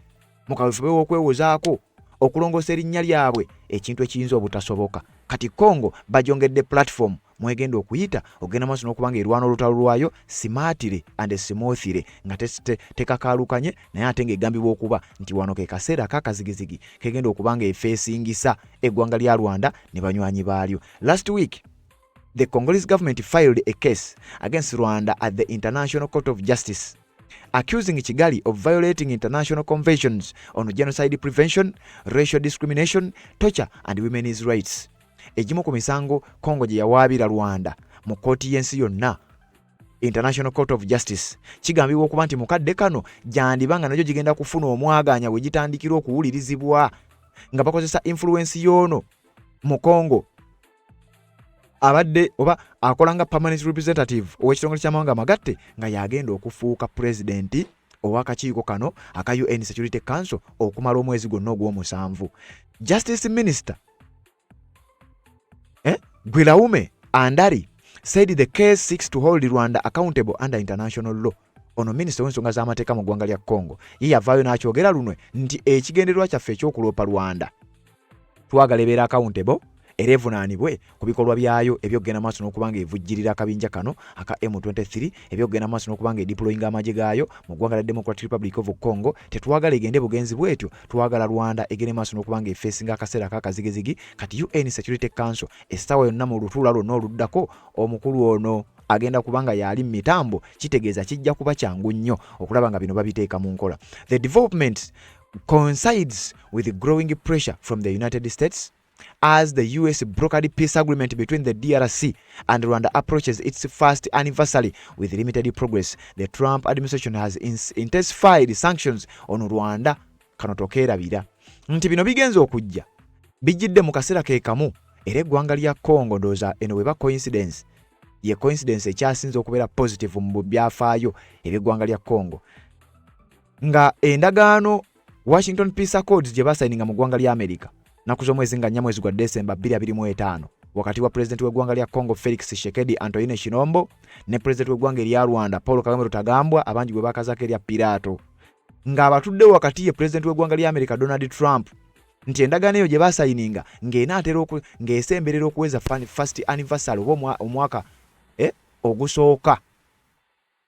mu kaweefube w'okwewozaako okulongoosa erinnya lyabwe ekintu ekiyinza obutasoboka. Kati Congo bajongedde platform mwegenda okuyita ogenda maaso n'okubanga erwana olutalo lwayo simaatire and simoothire nga tekakaalukanye naye ate ng'egambibwa okuba nti wano ke kaseera akakazigizigi kegenda okubanga efeesingisa eggwanga lya Rwanda ne banywanyi baalyo. Last week the Congolese government filed a case against Rwanda at the International Court of Justice accusing Kigali of violating international conventions on genocide prevention, racial discrimination, torture and women's rights. Egimu ku misango Congo gye yawaabira Rwanda mu kooti y'ensi yonna International Court of Justice kigambibwa okuba nti mukadde kano gyandibanga nagyo gigenda kufuna omwaganya we gitandikira okuwulirizibwa nga bakozesa influence y'ono mu Congo abadde oba akola nga permanent representative ow'ekitongole ky'amawanga amagatte nga yagenda okufuuka president ow'akakiiko kano aka UN Security Council okumala omwezi gwonna ogw'omusanvu. Justice Minister Gwilaume Andari said the case seeks to hold Rwanda accountable under international law. Ono minisita w'ensonga z'amateeka mu ggwanga lya Congo ye yavaayo n'akyogera lunwe nti ekigendererwa kyaffe eky'okuloopa Rwanda twagala ebeera accountable era evunaanibwe ku bikolwa byayo ebyokugenda maaso n'okubanga evujjirira akabinja kano aka M23 ebyokugenda maaso n'okubanga edeployinga amagye gaayo mu ggwanga lya Democratic Republic of Congo. Tetwagala egende bugenzi bwetyo, twagala Rwanda egende maaso n'okubanga efeesinga akaseera akakazigizigi. Kati UN Security Council essaawa yonna mu lutuula lwonna oluddako omukulu ono agenda kubanga yali mu mitambo, kitegeeza kijja kuba kyangu nnyo okulaba nga bino babiteeka mu nkola. The developments coincides with growing pressure from the United States as the US brokered peace agreement between the DRC and Rwanda approaches its first anniversary with limited progress. The Trump administration has intensified sanctions on Rwanda. Kano tokeerabira nti bino bigenza okujja bijjidde mu kaseera ke kamu era eggwanga lya Congo ndowooza eno weba coincidence ye coincidence ekyasinze okubeera positive mu byafaayo eby'eggwanga lya Congo nga endagaano Washington Peace Accords gye basayininga mu ggwanga lya America naku z'omwezi nga 4 mwezi gwa December 2025 wakati wa president w'eggwanga lya Congo Felix Tshisekedi Antoine Tshilombo ne president w'eggwanga lya Rwanda Paul Kagame Rutagambwa abangi bwe bakazako erya Pilato nga abatudde wakati ye president w'eggwanga lya America Donald Trump nti endagaano eyo gye basayininga ng'enaatera ng'esemberera okuweza first anniversary oba omwaka ogusooka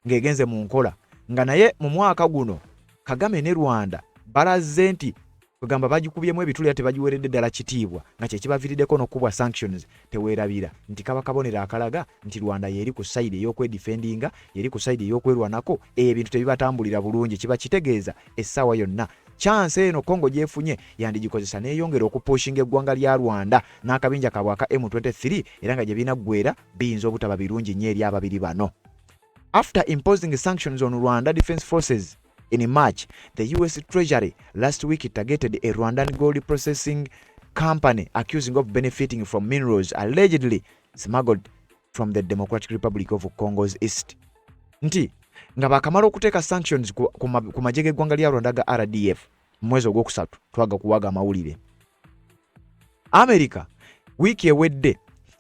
ng'egenze mu nkola nga naye mu mwaka guno Kagame ne Rwanda balaze nti kugamba bagikubyemu ebituli ate bagiweredde ddala kitiibwa nga kye kibaviiriddeko n'okubwa sanctions teweerabira nti kaba kabonero akalaga nti Rwanda yeri ku side ey'okwedifendinga yeri ku side ey'okwerwanako ebintu tebibatambulira bulungi kiba kitegeeza essaawa yonna chance eno Congo gyefunye yandigikozesa neeyongera okupushinga eggwanga lya Rwanda n'akabinja kabwa ka M23 era nga gye binaggwera biyinza obutaba birungi nnyo eri ababiri bano. After imposing sanctions on Rwanda Defense Forces in March, the US Treasury last week targeted a Rwandan gold processing company accusing of benefiting from minerals allegedly smuggled from the Democratic Republic of Congo's east. Nti nga bakamala okuteeka sanctions ku majege eggwanga lya Rwanda ga RDF mwezi ogwokusatu twaga kuwaga amawulire. America wiki ewedde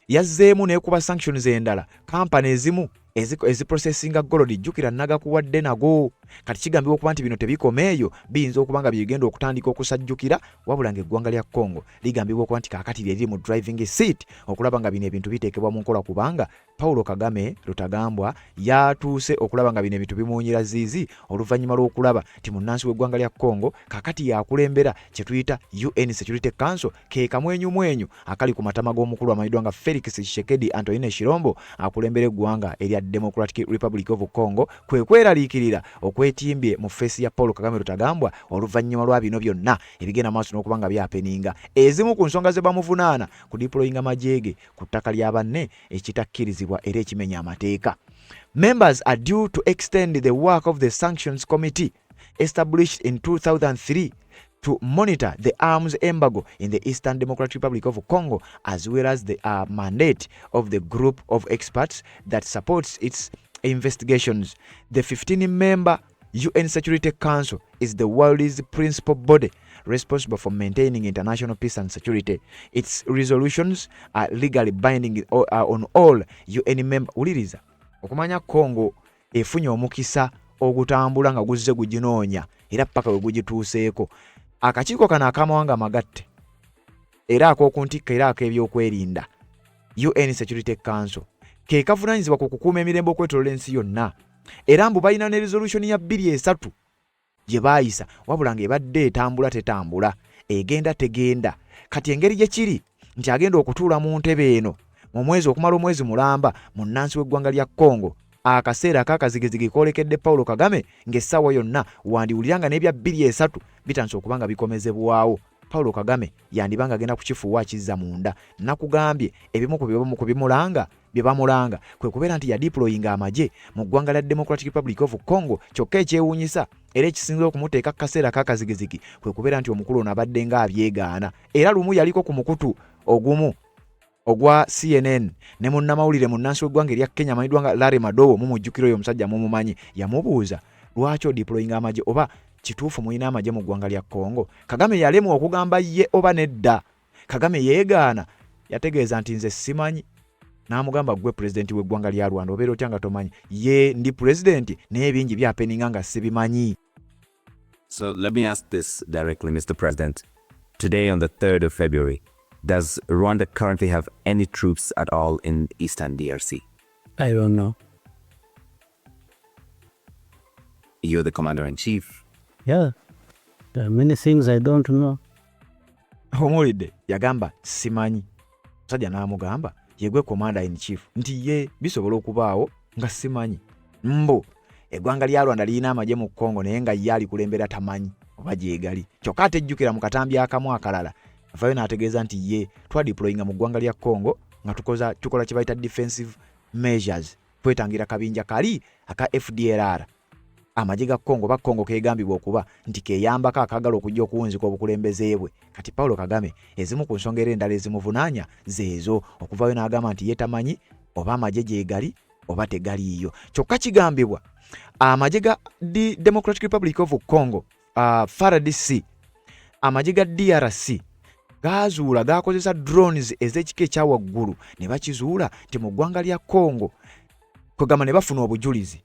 yazzeemu n'ekuba sanctions endala kampani ezimu eziprocessinga gold jjukira nagakuwadde nago kati kigambibwa okuba nti bino tebikomeeyo biyinza okuba nga bigenda okutandika okusajjukira wabula ng'eggwanga lya Congo ligambibwa okuba nti kaakati lye liri mu driving seat okulaba nga bino ebintu biteekebwa mu nkola kubanga Paulo Kagame Rutagambwa yatuuse okulaba nga bino ebintu bimuwunyira ziizi oluvannyuma lw'okulaba nti munnansi w'eggwanga lya Congo kaakati yakulembera kye tuyita UN Security Council ke kamwenyumwenyu akali ku matama g'omukulu amanyiddwa nga Felix Tshisekedi Antoine Tshilombo akulembera eggwanga erya Democratic Republic of Congo kwe kweraliikirira okwetimbye mu feesi ya Paul Kagame Rutagambwa oluvannyuma lwa bino byonna ebigenda maaso n'okuba nga byapeninga ezimu ku nsonga ze bamuvunaana ku deployinga majeege ku ttaka lya banne ekitakkirizibwa era ekimenya amateeka. Members are due to extend the work of the Sanctions Committee established in 2003 to monitor the arms embargo in the Eastern Democratic Republic of Congo, as well as the mandate of the group of experts that supports its investigations. The 15-member UN Security Council is the world's principal body responsible for maintaining international peace and security. Its resolutions are legally binding on all UN members. Uliriza okumanya Congo efunye omukisa ogutambula nga guzze guginoonya era paka we gugituuseeko. Akakiiko kano akamawanga amagatte era ak'okuntikka era ak'ebyokwerinda UN Security Council ke kavunaanyizibwa ku kukuuma emirembe okwetoolola ensi yonna era mbu balina ne resolution ya 23 gye baayisa wabula ng'ebadde etambula tetambula egenda tegenda kati engeri gye kiri nti agenda okutuula mu ntebe eno mu mwezi okumala omwezi mulamba munnansi w'eggwanga lya Congo akaseera akakazigizigi koolekedde Paulo Kagame ng'essaawa yonna wandiwuliranga n'ebya 23 bitandise okuba nga bikomezebwawo. Paulo Kagame yandibanga agenda kukifuuwa akizza munda nakugambye ebimu ku bimulanga bye bamulanga kwe kubeera nti yadiployinga amagye mu ggwanga lya Democratic Republic of Congo kyokka ekyewuunyisa era ekisinzira okumuteeka kaseera kakazigizigi kwe kubeera nti omukulu ono abadde nga abyegaana era lumu yaliko ku mukutu ogumu ogwa CNN ne munnamawulire munnansi w'eggwanga erya Kenya amanyiddwa nga Larry Madowo mumujjukira oyo omusajja mumumanyi yamubuuza lwaki odiployinga amagye oba kituufu mulina amagye mu ggwanga lya Congo. Kagame yalemwa okugamba ye oba nedda. Kagame yeegaana yategeeza nti nze simanyi n'amugamba gwe pulezidenti w'eggwanga lya Rwanda obeera otya nga tomanyi ye ndi pulezidenti n'ebingi byapeninga nga sibimanyi. So let me ask this directly, Mr. President. Today on the 3rd of February, does Rwanda currently have any troops at all in Eastern DRC? I don't know. You're the commander-in-chief. Yeah, there are many things I don't know. Omulidde yagamba simanyi. Musajja n'amugamba yegwe commander-in-chief nti ye bisobola okubaawo nga simanyi. Mbo eggwanga lya Rwanda lirina amagye mu Congo naye nga ye alikulembera tamanyi oba gyegali. Kyokka atejjukira mu katambi akamu akalala avayo n'ategeeza nti ye twadeployinga mu ggwanga lya Congo nga tukola kye bayita defensive measures kwetangira kabinja kali aka FDLR. Amagye ga Congo ba Congo kegambibwa okuba nti keyambako akagala okujja okuwunzika obukulembeze bwe. Kati Paulo Kagame ezimu ku nsonga era endala ezimuvunaanya zeezo okuvayo n'agamba nti ye tamanyi oba amagye gyegali oba tegaliiyo. Kyokka kigambibwa amagye ga Democratic Republic of Congo FARDC, amagye ga DRC gazuula gakozesa drones ez'ekika ekya waggulu ne bakizuula nti mu ggwanga lya Congo kugamba ne bafuna obujulizi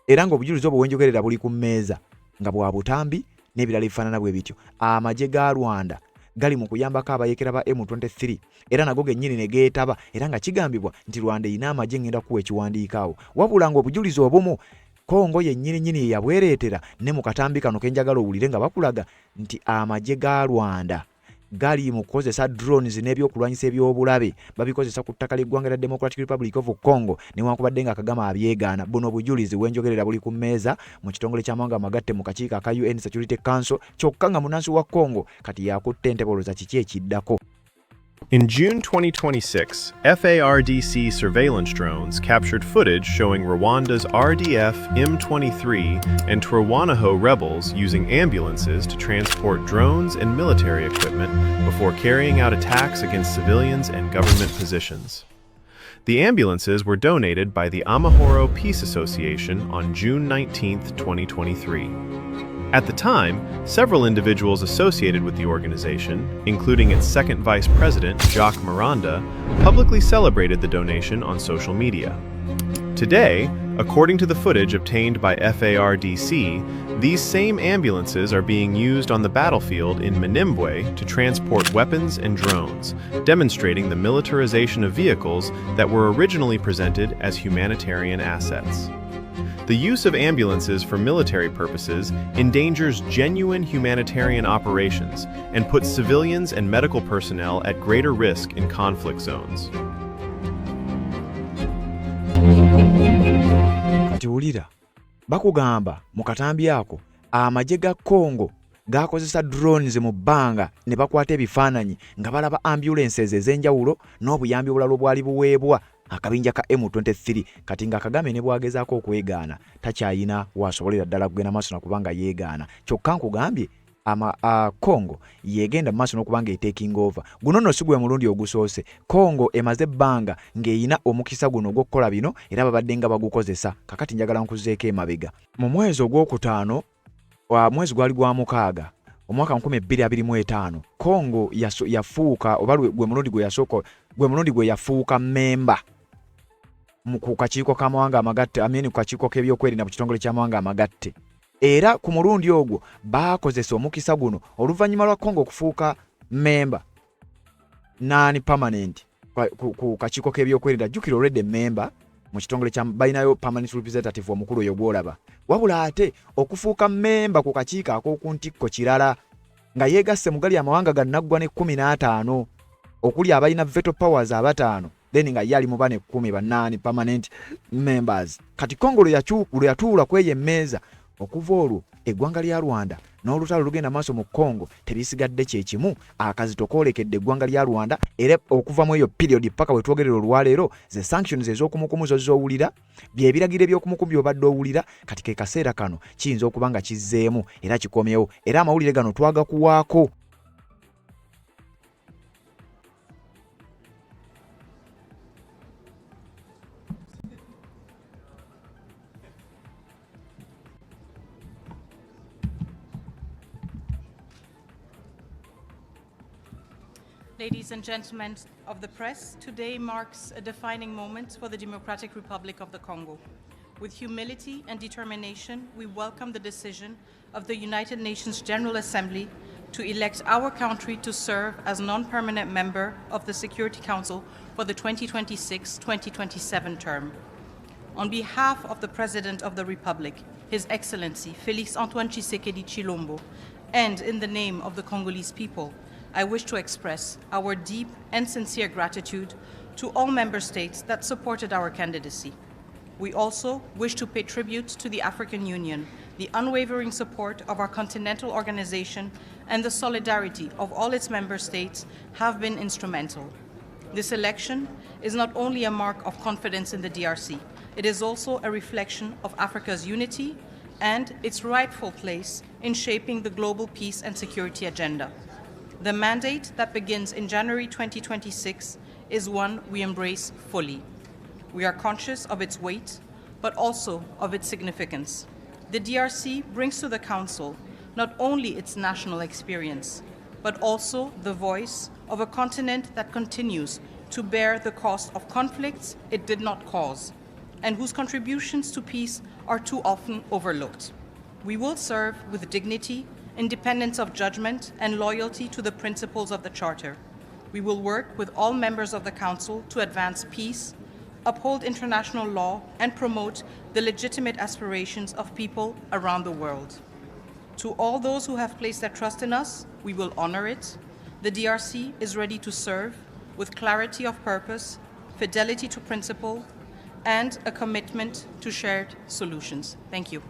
era ng'obujulizi obwo bwenjogerera buli ku mmeeza nga bwa butambi n'ebirala ebifaanana bwe bityo. Amagye ga Rwanda gali mu kuyambako abayekera ba M23 era nago gennyini ne geetaba era nga kigambibwa nti Rwanda erina amagye ngenda kuwa ekiwandiikaawo, wabula ng'obujulizi obumu Congo yennyini yabwereetera ne mu katambi kano kenjagala owulire nga bakulaga nti amagye ga Rwanda gali mu kukozesa drones n'ebyokulwanyisa eby'obulabe babikozesa ku ttaka ly'eggwanga lya Democratic Republic of Congo newankubadde nga Kagame abyegaana. Buno obujulizi bwenjogerera buli ku mmeeza mu kitongole ky'amawanga amagatte mu kakiiko aka UN Security Council, kyokka nga munnansi wa Congo kati yakutte enteboloza kiki ekiddako. In June 2026, FARDC surveillance drones captured footage showing Rwanda's RDF M23 and Twirwaneho rebels using ambulances to transport drones and military equipment before carrying out attacks against civilians and government positions. The ambulances were donated by the Amahoro Peace Association on June 19, 2023. At the time, several individuals associated with the organization, including its second vice president, Jacques Miranda, publicly celebrated the donation on social media. Today, according to the footage obtained by FARDC, these same ambulances are being used on the battlefield in Minembwe to transport weapons and drones, demonstrating the militarization of vehicles that were originally presented as humanitarian assets. The use of ambulances for military purposes endangers genuine humanitarian operations and puts civilians and medical personnel at greater risk in conflict zones. Kati wulira bakugamba mu katambi ako amagye ga Congo gakozesa drones mu bbanga ne bakwata ebifaananyi nga balaba ambulances ez'enjawulo n'obuyambi obulala obwali buweebwa akabinja ka M23. Kati nga Kagame ne bwagezaako okwegaana takyayina wasobolera ddala kugenda maaso nakubanga yeegaana. Kyokka nkugambye Congo yegenda maaso n'okubanga etaking over. Guno nno si gwe mulundi ogusoose. Congo emaze ebbanga ng'eyina omukisa guno ogw'okukola bino era babadde nga bagukozesa. Kakati njagala nkuzeeko emabega. Mu mwezi ogwokutaano mwezi gwali gwa mukaaga omwaka 2025 Congo yafuuka oba gwe mulundi gwe yafuuka memba ku kakiiko k'amawanga amagatte ku kakiiko k'ebyokwerinda mu kitongole ky'amawanga amagatte. Era ku mulundi ogwo baakozesa omukisa guno oluvannyuma lwa Congo okufuuka memba permanent ku kakiiko k'ebyokwerinda. Jjukira olwedde memba mu kitongole kya balinayo permanent representative omukulu oyo gwolaba, wabula ate okufuuka memba ku kakiiko ak'oku ntikko kirala nga yeegasse mugali amawanga gannaggwa ne 15 okuli abalina veto powers abataano then nga yali mu bane 10 bannani permanent members. Kati Congo lwe yatuula kweyo emmeeza okuva olwo eggwanga lya Rwanda n'olutalo lugenda maaso mu Congo tebisigadde kyekimu akazito koolekedde eggwanga lya Rwanda. Era okuva mu eyo period paka wetwogerera olwaleero ze sanctions ez'okumukumu z'owulira byebiragiro eby'okumukumu by'obadde owulira kati ke kaseera kano kiyinza okuba nga kizzeemu era kikomyewo era amawulire gano twagakuwaako. Ladies and gentlemen of the press, today marks a defining moment for the Democratic Republic of the Congo. With humility and determination, we welcome the decision of the United Nations General Assembly to elect our country to serve as non-permanent member of the Security Council for the 2026-2027 term. On behalf of the President of the Republic, His Excellency Félix Antoine Tshisekedi Tshilombo, and in the name of the Congolese people, I wish to express our deep and sincere gratitude to all member states that supported our candidacy. We also wish to pay tribute to the African Union. The unwavering support of our continental organization and the solidarity of all its member states have been instrumental. This election is not only a mark of confidence in the DRC, it is also a reflection of Africa's unity and its rightful place in shaping the global peace and security agenda. The mandate that begins in January 2026 is one we embrace fully. We are conscious of its weight, but also of its significance. The DRC brings to the Council not only its national experience, but also the voice of a continent that continues to bear the cost of conflicts it did not cause, and whose contributions to peace are too often overlooked. We will serve with dignity, independence of judgment, and loyalty to the principles of the Charter. We will work with all members of the Council to advance peace, uphold international law, and promote the legitimate aspirations of people around the world. To all those who have placed their trust in us, we will honor it. The DRC is ready to serve with clarity of purpose, fidelity to principle, and a commitment to shared solutions. Thank you.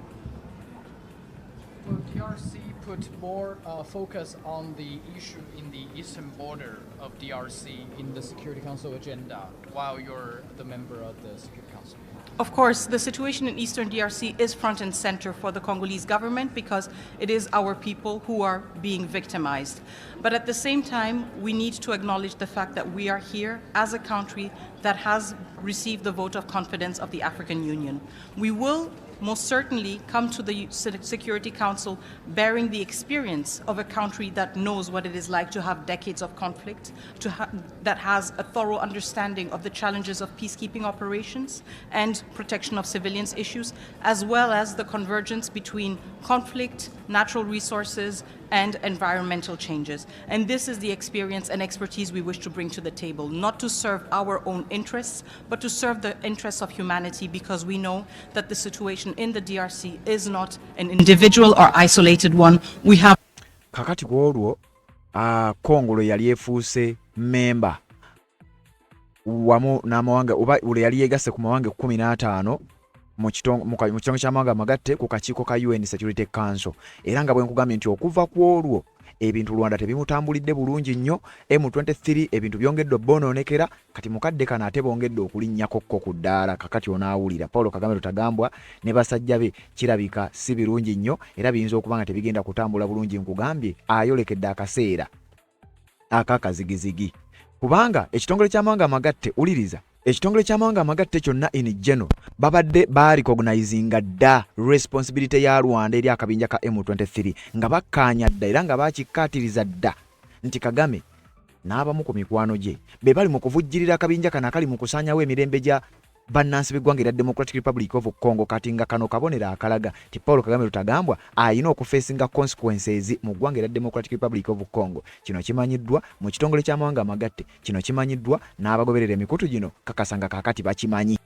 Will DRC put more focus on the issue in the eastern border of DRC in the Security Council agenda while you're the member of the Security Council? Of course, the situation in Eastern DRC is front and center for the Congolese government because it is our people who are being victimized. But at the same time, we need to acknowledge the fact that we are here as a country that has received the vote of confidence of the African Union. We will most certainly come to the Security Council bearing the experience of a country that knows what it is like to have decades of conflict, that has a thorough understanding of the challenges of peacekeeping operations and protection of civilians issues, as well as the convergence between conflict, natural resources, and environmental changes. And this is the experience and expertise we wish to bring to the table, not to serve our own interests, but to serve the interests of humanity, because we know that the situation in the DRC is not an individual or isolated one. We have kakati kwolwo Congo lwe yali efuuse memba wamu n'amawanga oba lwe yali yegasse ku mawanga 15 mu kitongo ky'amawanga amagatte ku kakiiko ka UN Security Council, era nga bwe nkugambye nti okuva ku olwo ebintu Rwanda tebimutambulidde bulungi nnyo. M23 ebintu byongedde bonoonekera, kati mukadde kana ate bongedde okulinnyako ku ddaala. Kakati onaawulira Paul Kagame Rutagambwa ne basajja be kirabika si birungi nnyo, era biyinza okuba nga tebigenda kutambula bulungi. Nkugambye ayolekedde akaseera akakazigizigi, kubanga ekitongole ky'amawanga amagatte uliriza ekitongole ky'amawanga amagatte kyonna in general babadde barecognizinga dda responsibility ya Rwanda eri akabinja ka M23 nga bakkaanya dda era nga bakikkaatiriza dda nti Kagame n'abamu ku mikwano gye be bali mu kuvujjirira akabinja kana akali mu kusaanyawo emirembe gya bannansi b'eggwanga erya Democratic Republic of Congo. Kati nga kano kabonera akalaga ti Paul Kagame Rutagambwa ayina okufeesinga consequences mu ggwanga erya Democratic Republic of Congo. Kino kimanyiddwa mu kitongole ky'amawanga amagatte, kino kimanyiddwa n'abagoberera emikutu gino kakasanga kakati bakimanyi.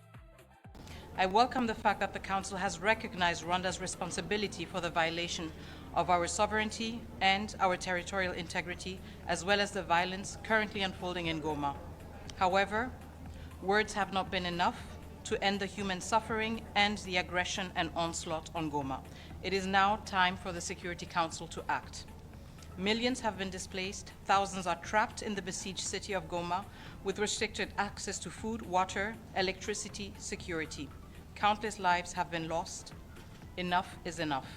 I welcome the fact that the Council has recognized Rwanda's responsibility for the violation of our sovereignty and our territorial integrity, as well as the violence currently unfolding in Goma. However, words have not been enough to end the human suffering and the aggression and onslaught on Goma. It is now time for the Security Council to act. Millions have been displaced, thousands are trapped in the besieged city of Goma with restricted access to food, water, electricity, security. Countless lives have been lost. Enough is enough.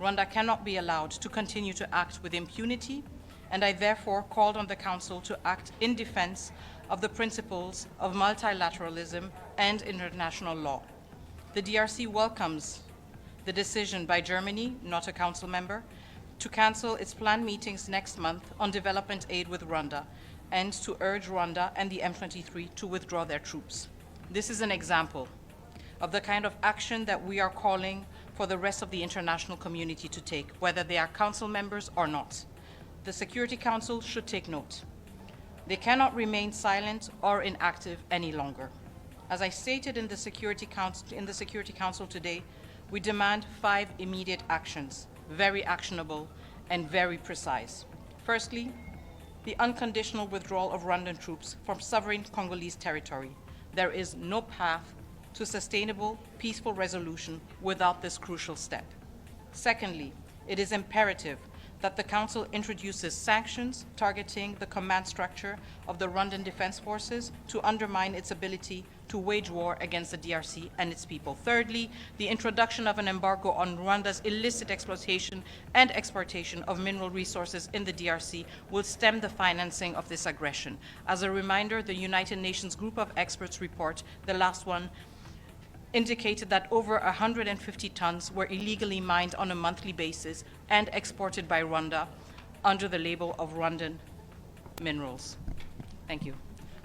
Rwanda cannot be allowed to continue to act with impunity, and I therefore called on the Council to act in defense of the principles of multilateralism and international law. The DRC welcomes the decision by Germany, not a Council member, to cancel its planned meetings next month on development aid with Rwanda and to urge Rwanda and the M23 to withdraw their troops. This is an example of the kind of action that we are calling for the rest of the international community to take, whether they are Council members or not. The Security Council should take note. They cannot remain silent or inactive any longer. As I stated in the Security Council today, we demand 5 immediate actions, very actionable and very precise. Firstly, the unconditional withdrawal of Rwandan troops from sovereign Congolese territory. There is no path to sustainable, peaceful resolution without this crucial step. Secondly, it is imperative that the Council introduces sanctions targeting the command structure of the Rwandan Defense Forces to undermine its ability to wage war against the DRC and its people. Thirdly, the introduction of an embargo on Rwanda's illicit exploitation and exportation of mineral resources in the DRC will stem the financing of this aggression. As a reminder, the United Nations Group of Experts report, the last one, indicated that over 150 tons were illegally mined on a monthly basis and exported by Rwanda under the label of Rwandan minerals. Thank you.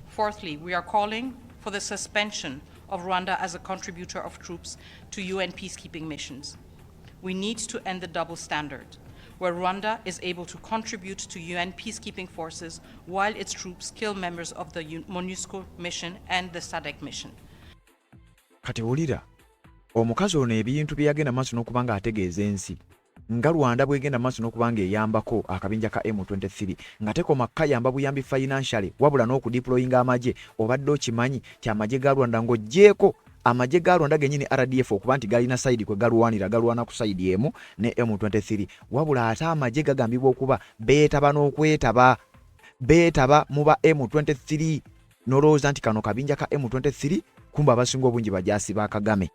Fourthly, we are calling for the suspension of Rwanda as a contributor of troops to UN peacekeeping missions. We need to end the double standard, where Rwanda is able to contribute to UN peacekeeping forces while its troops kill members of the MONUSCO mission and the SADC mission. Kati wulira omukazi ono ebintu bye yagenda maaso n'okubanga ategeeza ensi nga Rwanda bwegenda maaso n'okubanga eyambako akabinja ka M23 nga tekoma kayamba buyambi financially wabula n'okudeployinga amagye obadde okimanyi kyamagye ga Rwanda ng'oggyeko amagye ga Rwanda gennyini RDF okuba nti galina sayidi kwe galwana ku sayidi emu ne M23 wabula ate amagye gagambibwa okuba beetaba n'okwetaba mu ba M23 n'olowooza nti kano kabinja ka M23 kumba abasinga obungi bajaasi ba Kagame.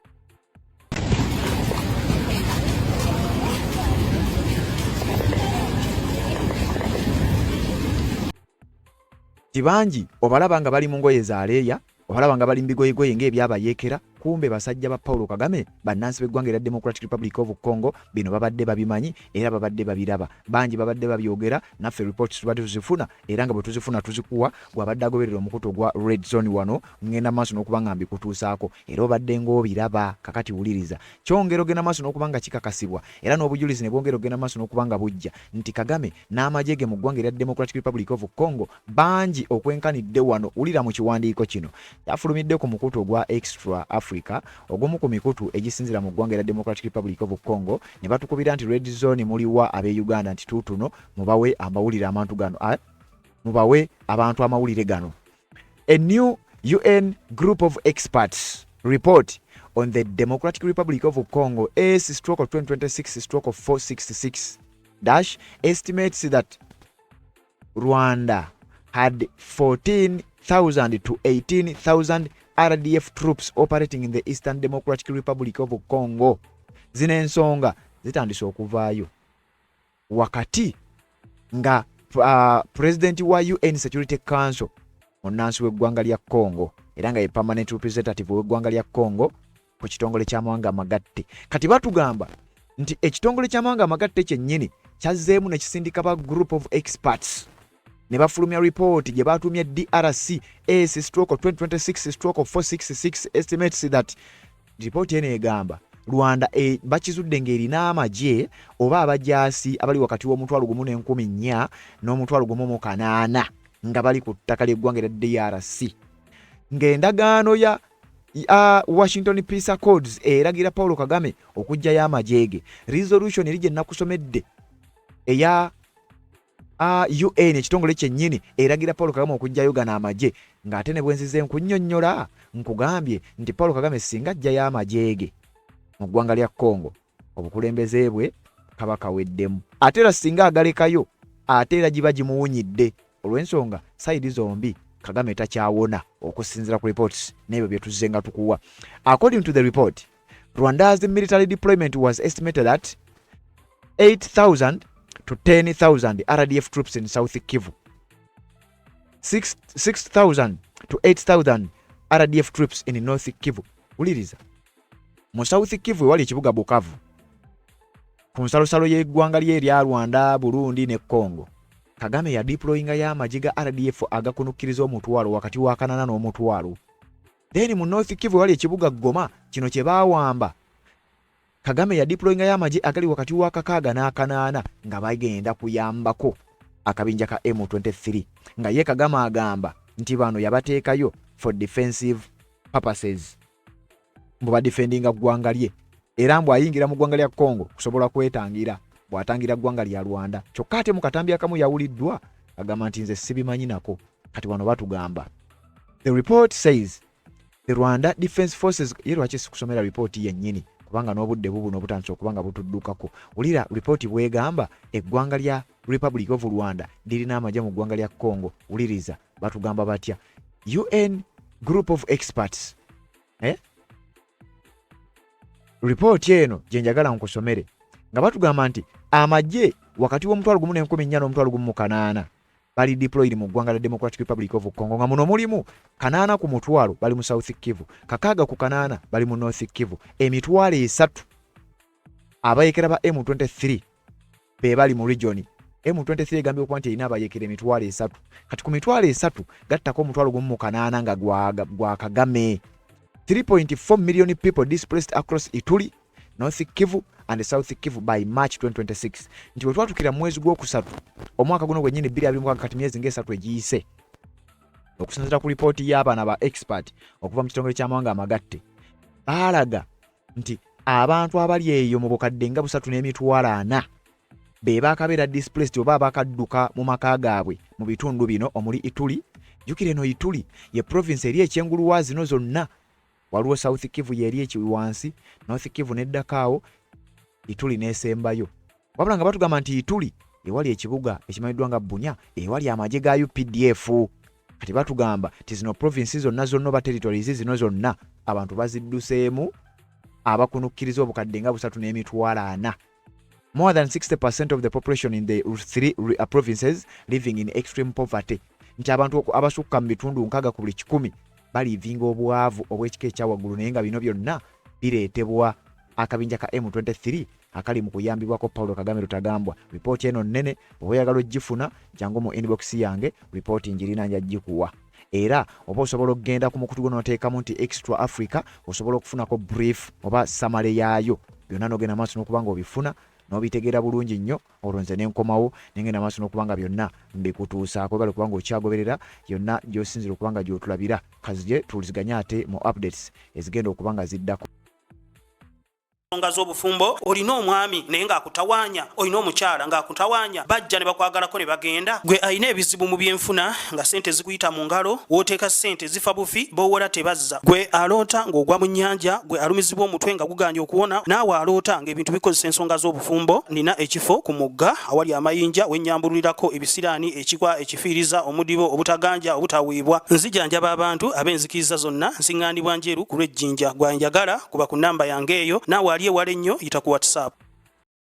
Tibangi obalaba nga bali mu ngoye za leeya, obalaba nga bali mu bigoyegoye ng'ebyabayeekera, kumbe basajja ba Paulo Kagame bannansi b'eggwanga erya Democratic Republic of Congo bino babadde babimanyi era babadde babiraba. Bangi babadde babyogera, naffe reports tubadde tuzifuna era nga bwe tuzifuna tuzikuwa bw'abadde agoberera omukutu ogwa Red Zone wano ngenda maaso n'okuba nga mbikutuusaako era obadde ng'obiraba kakati wuliriza. Kyongera ogenda maaso n'okuba nga kikakasibwa era n'obujulizi ne bwongera ogenda maaso n'okuba nga bujja nti Kagame n'amagye ge mu ggwanga erya Democratic Republic of Congo bangi okwenkanidde wano. Wulira mu kiwandiiko kino yafulumidde ku mukutu ogwa Extra Africa ogumu ku mikutu egisinzira mu ggwanga erya Democratic Republic of Congo ne batukubira nti Red Zone muliwa ab'e Uganda nti tuutuno mubawe amawulire amantu gano mubawe abantu amawulire gano. A new UN group of experts report on the Democratic Republic of Congo AS/2026/466 estimates that Rwanda had 14,000 to 18,000 RDF troops operating in the Eastern Democratic Republic of Congo. Zino ensonga zitandise okuvaayo wakati nga president wa UN Security Council onnansi w'eggwanga lya Congo era nga ye permanent representative w'eggwanga lya Congo ku kitongole ky'amawanga amagatte. Kati batugamba nti ekitongole ky'amawanga amagatte kyennyini kyazzeemu ne kisindika ba group of experts ne bafulumya report gye batumye DRC AS/2026/466 estimates that report eno egamba Rwanda bakizudde ng'erina amagye oba abajaasi abali wakati w'1,400 n'1,800 nga bali ku ttaka ly'eggwanga erya DRC ng'endagaano ya Washington Peace Accords eragira Paulo Kagame okuggyayo amagye ge. Resolution eri gye nakusomedde eya UN ekitongole kyennyini eragira Paulo Kagame okuggyayo gano amagye ng'ate ne bwenzize nkunnyonnyola nkugambye nti Paulo Kagame singa ajjayo amagye ge mu ggwanga lya Congo obukulembeze bwe kaba kaweddemu ate era singa agalekayo ate era giba gimuwunyidde olw'ensonga sayidi zombi Kagame takyawona okusinziira ku reports n'ebyo bye tuzze nga tukuwa. According to the report, Rwanda's military deployment was estimated at 8,000 to 10,000 RDF troops in South Kivu, 6,000 to 8,000 RDF troops in North Kivu. Uliriza mu South Kivu wali ekibuga Bukavu ku nsalosalo y'eggwanga ly'erya Rwanda, Burundi ne Congo. Kagame ya deployinga ya majiga RDF agakunukkiriza omutwalo wakati wa Kanana n'omutwalo. Then mu North Kivu wali ekibuga Goma kino kye baawamba. Kagame ya deployinga ya maji agali wakati wa Kakaga n'Akanaana nga bagenda kuyambako akabinja ka M23 nga ye Kagame agamba nti bano yabateekayo for defensive purposes. Mbuba defendinga ggwanga lye era mbu ayingira mu ggwanga lya Congo kusobola kwetangira bw'atangira ggwanga lya Rwanda. Kyokka ate mu katambi akamu yawuliddwa agamba nti nze sibimanyi nako kati wano batugamba. The report says the Rwanda Defense Forces lwaki sikusomera report yennyini kubanga n'obudde bubuno obutandise okubanga butuddukako. Wulira report bwegamba eggwanga lya Republic of Rwanda lirina amagye mu ggwanga lya Congo. Wuliriza batugamba batya. UN group of experts report eno gye njagala nkusomere nga batugamba nti amagye wakati w'omutwalo gumu n'enkumi nnya n'omutwalo gumu mu kanaana bali deployed mu ggwanga lya Democratic Republic of Congo nga muno mulimu kanaana ku mutwalo bali mu South Kivu, kakaaga ku kanaana bali mu North Kivu, emitwalo 3 abayekera ba M23 be bali mu region. M23 egambye okuba nti erina abayekera emitwalo 3 kati ku mitwalo 3 gattako omutwalo gumu mu kanaana nga gwa Kagame. 3.4 million people displaced across Ituri, North Kivu and South Kivu by March 2026. Nti bwe twatukira mu mwezi gw'okusatu omwaka guno gwennyini 2020 kati myezi ng'esatu egiyise, okusinziira ku lipooti y'abaana ba expert okuva mu kitongole ky'amawanga amagatte, baalaga nti abantu abali eyo mu bukadde nga 3.4 be baakabeera displaced oba baakadduka mu maka gaabwe mu bitundu bino omuli Ituri. Jjukira eno Ituri ye province eri ekyenguluwa zino zonna. Waliwo South Kivu yeri ekiwansi, North Kivu neddakaawo, Ituri n'esembayo. Wabula nga batugamba nti Ituri ewali ekibuga ekimanyiddwa nga Bunya, ewali amagye ga UPDF. Kati batugamba nti zino provinces zonna oba territories zino zonna abantu bazidduseemu abakunukkiriza obukadde nga 3.4. More than 60% of the population in the 3 provinces living in extreme poverty. Nti abantu abasukka mu bitundu 6 ku buli 100 balivinga obwavu obw'ekika ekyawaggulu, naye nga bino byonna bireetebwa akabinja ka M23 akali mu kuyambibwako Paulo Kagame Rutagambwa. Ripooti eno nnene oba oyagala ogifuna jangu mu inbox yange, ripooti njirina nja gikuwa. Era oba osobola okugenda ku mukutu guno oteekamu nti Extra Africa osobola okufunako brief oba summary yaayo. Byonna n'ogenda maaso n'okuba nga obifuna n'obitegeera bulungi nnyo, olwo nze n'enkomawo n'engenda maaso n'okuba nga byonna mbikutuusaako. Bali okuba nga okyagoberera yonna gy'osinzira okuba nga gy'otulabira. Kazije tuwuliziganya ate mu updates ezigenda okuba nga ziddako. Nsonga z'obufumbo olina omwami naye ng'akutawaanya, olina omukyala ng'akutawaanya, bajja ne bakwagalako ne bagenda. Gwe alina ebizibu mu byenfuna nga ssente zikuyita mu ngalo, w'oteeka ssente zifa bufi b'owola tebazza. Gwe aloota ng'ogwa mu nnyanja, gwe alumizibwa omutwe nga guganja okuwona, naawe aloota ng'ebintu bikozesa ensonga z'obufumbo. Nina ekifo ku mugga awali amayinja wennyambulirako ebisiraani, ekikwa, ekifiiriza, omudibo, obutaganja, obutaweebwa. Nzijanjaba abantu ab'enzikiriza zonna, nsiŋŋaanibwa njeru ku lw'ejjinja. Gwanjagala kuba ku nnamba yange eyo, naawe ali ewala ennyo yita ku WhatsApp.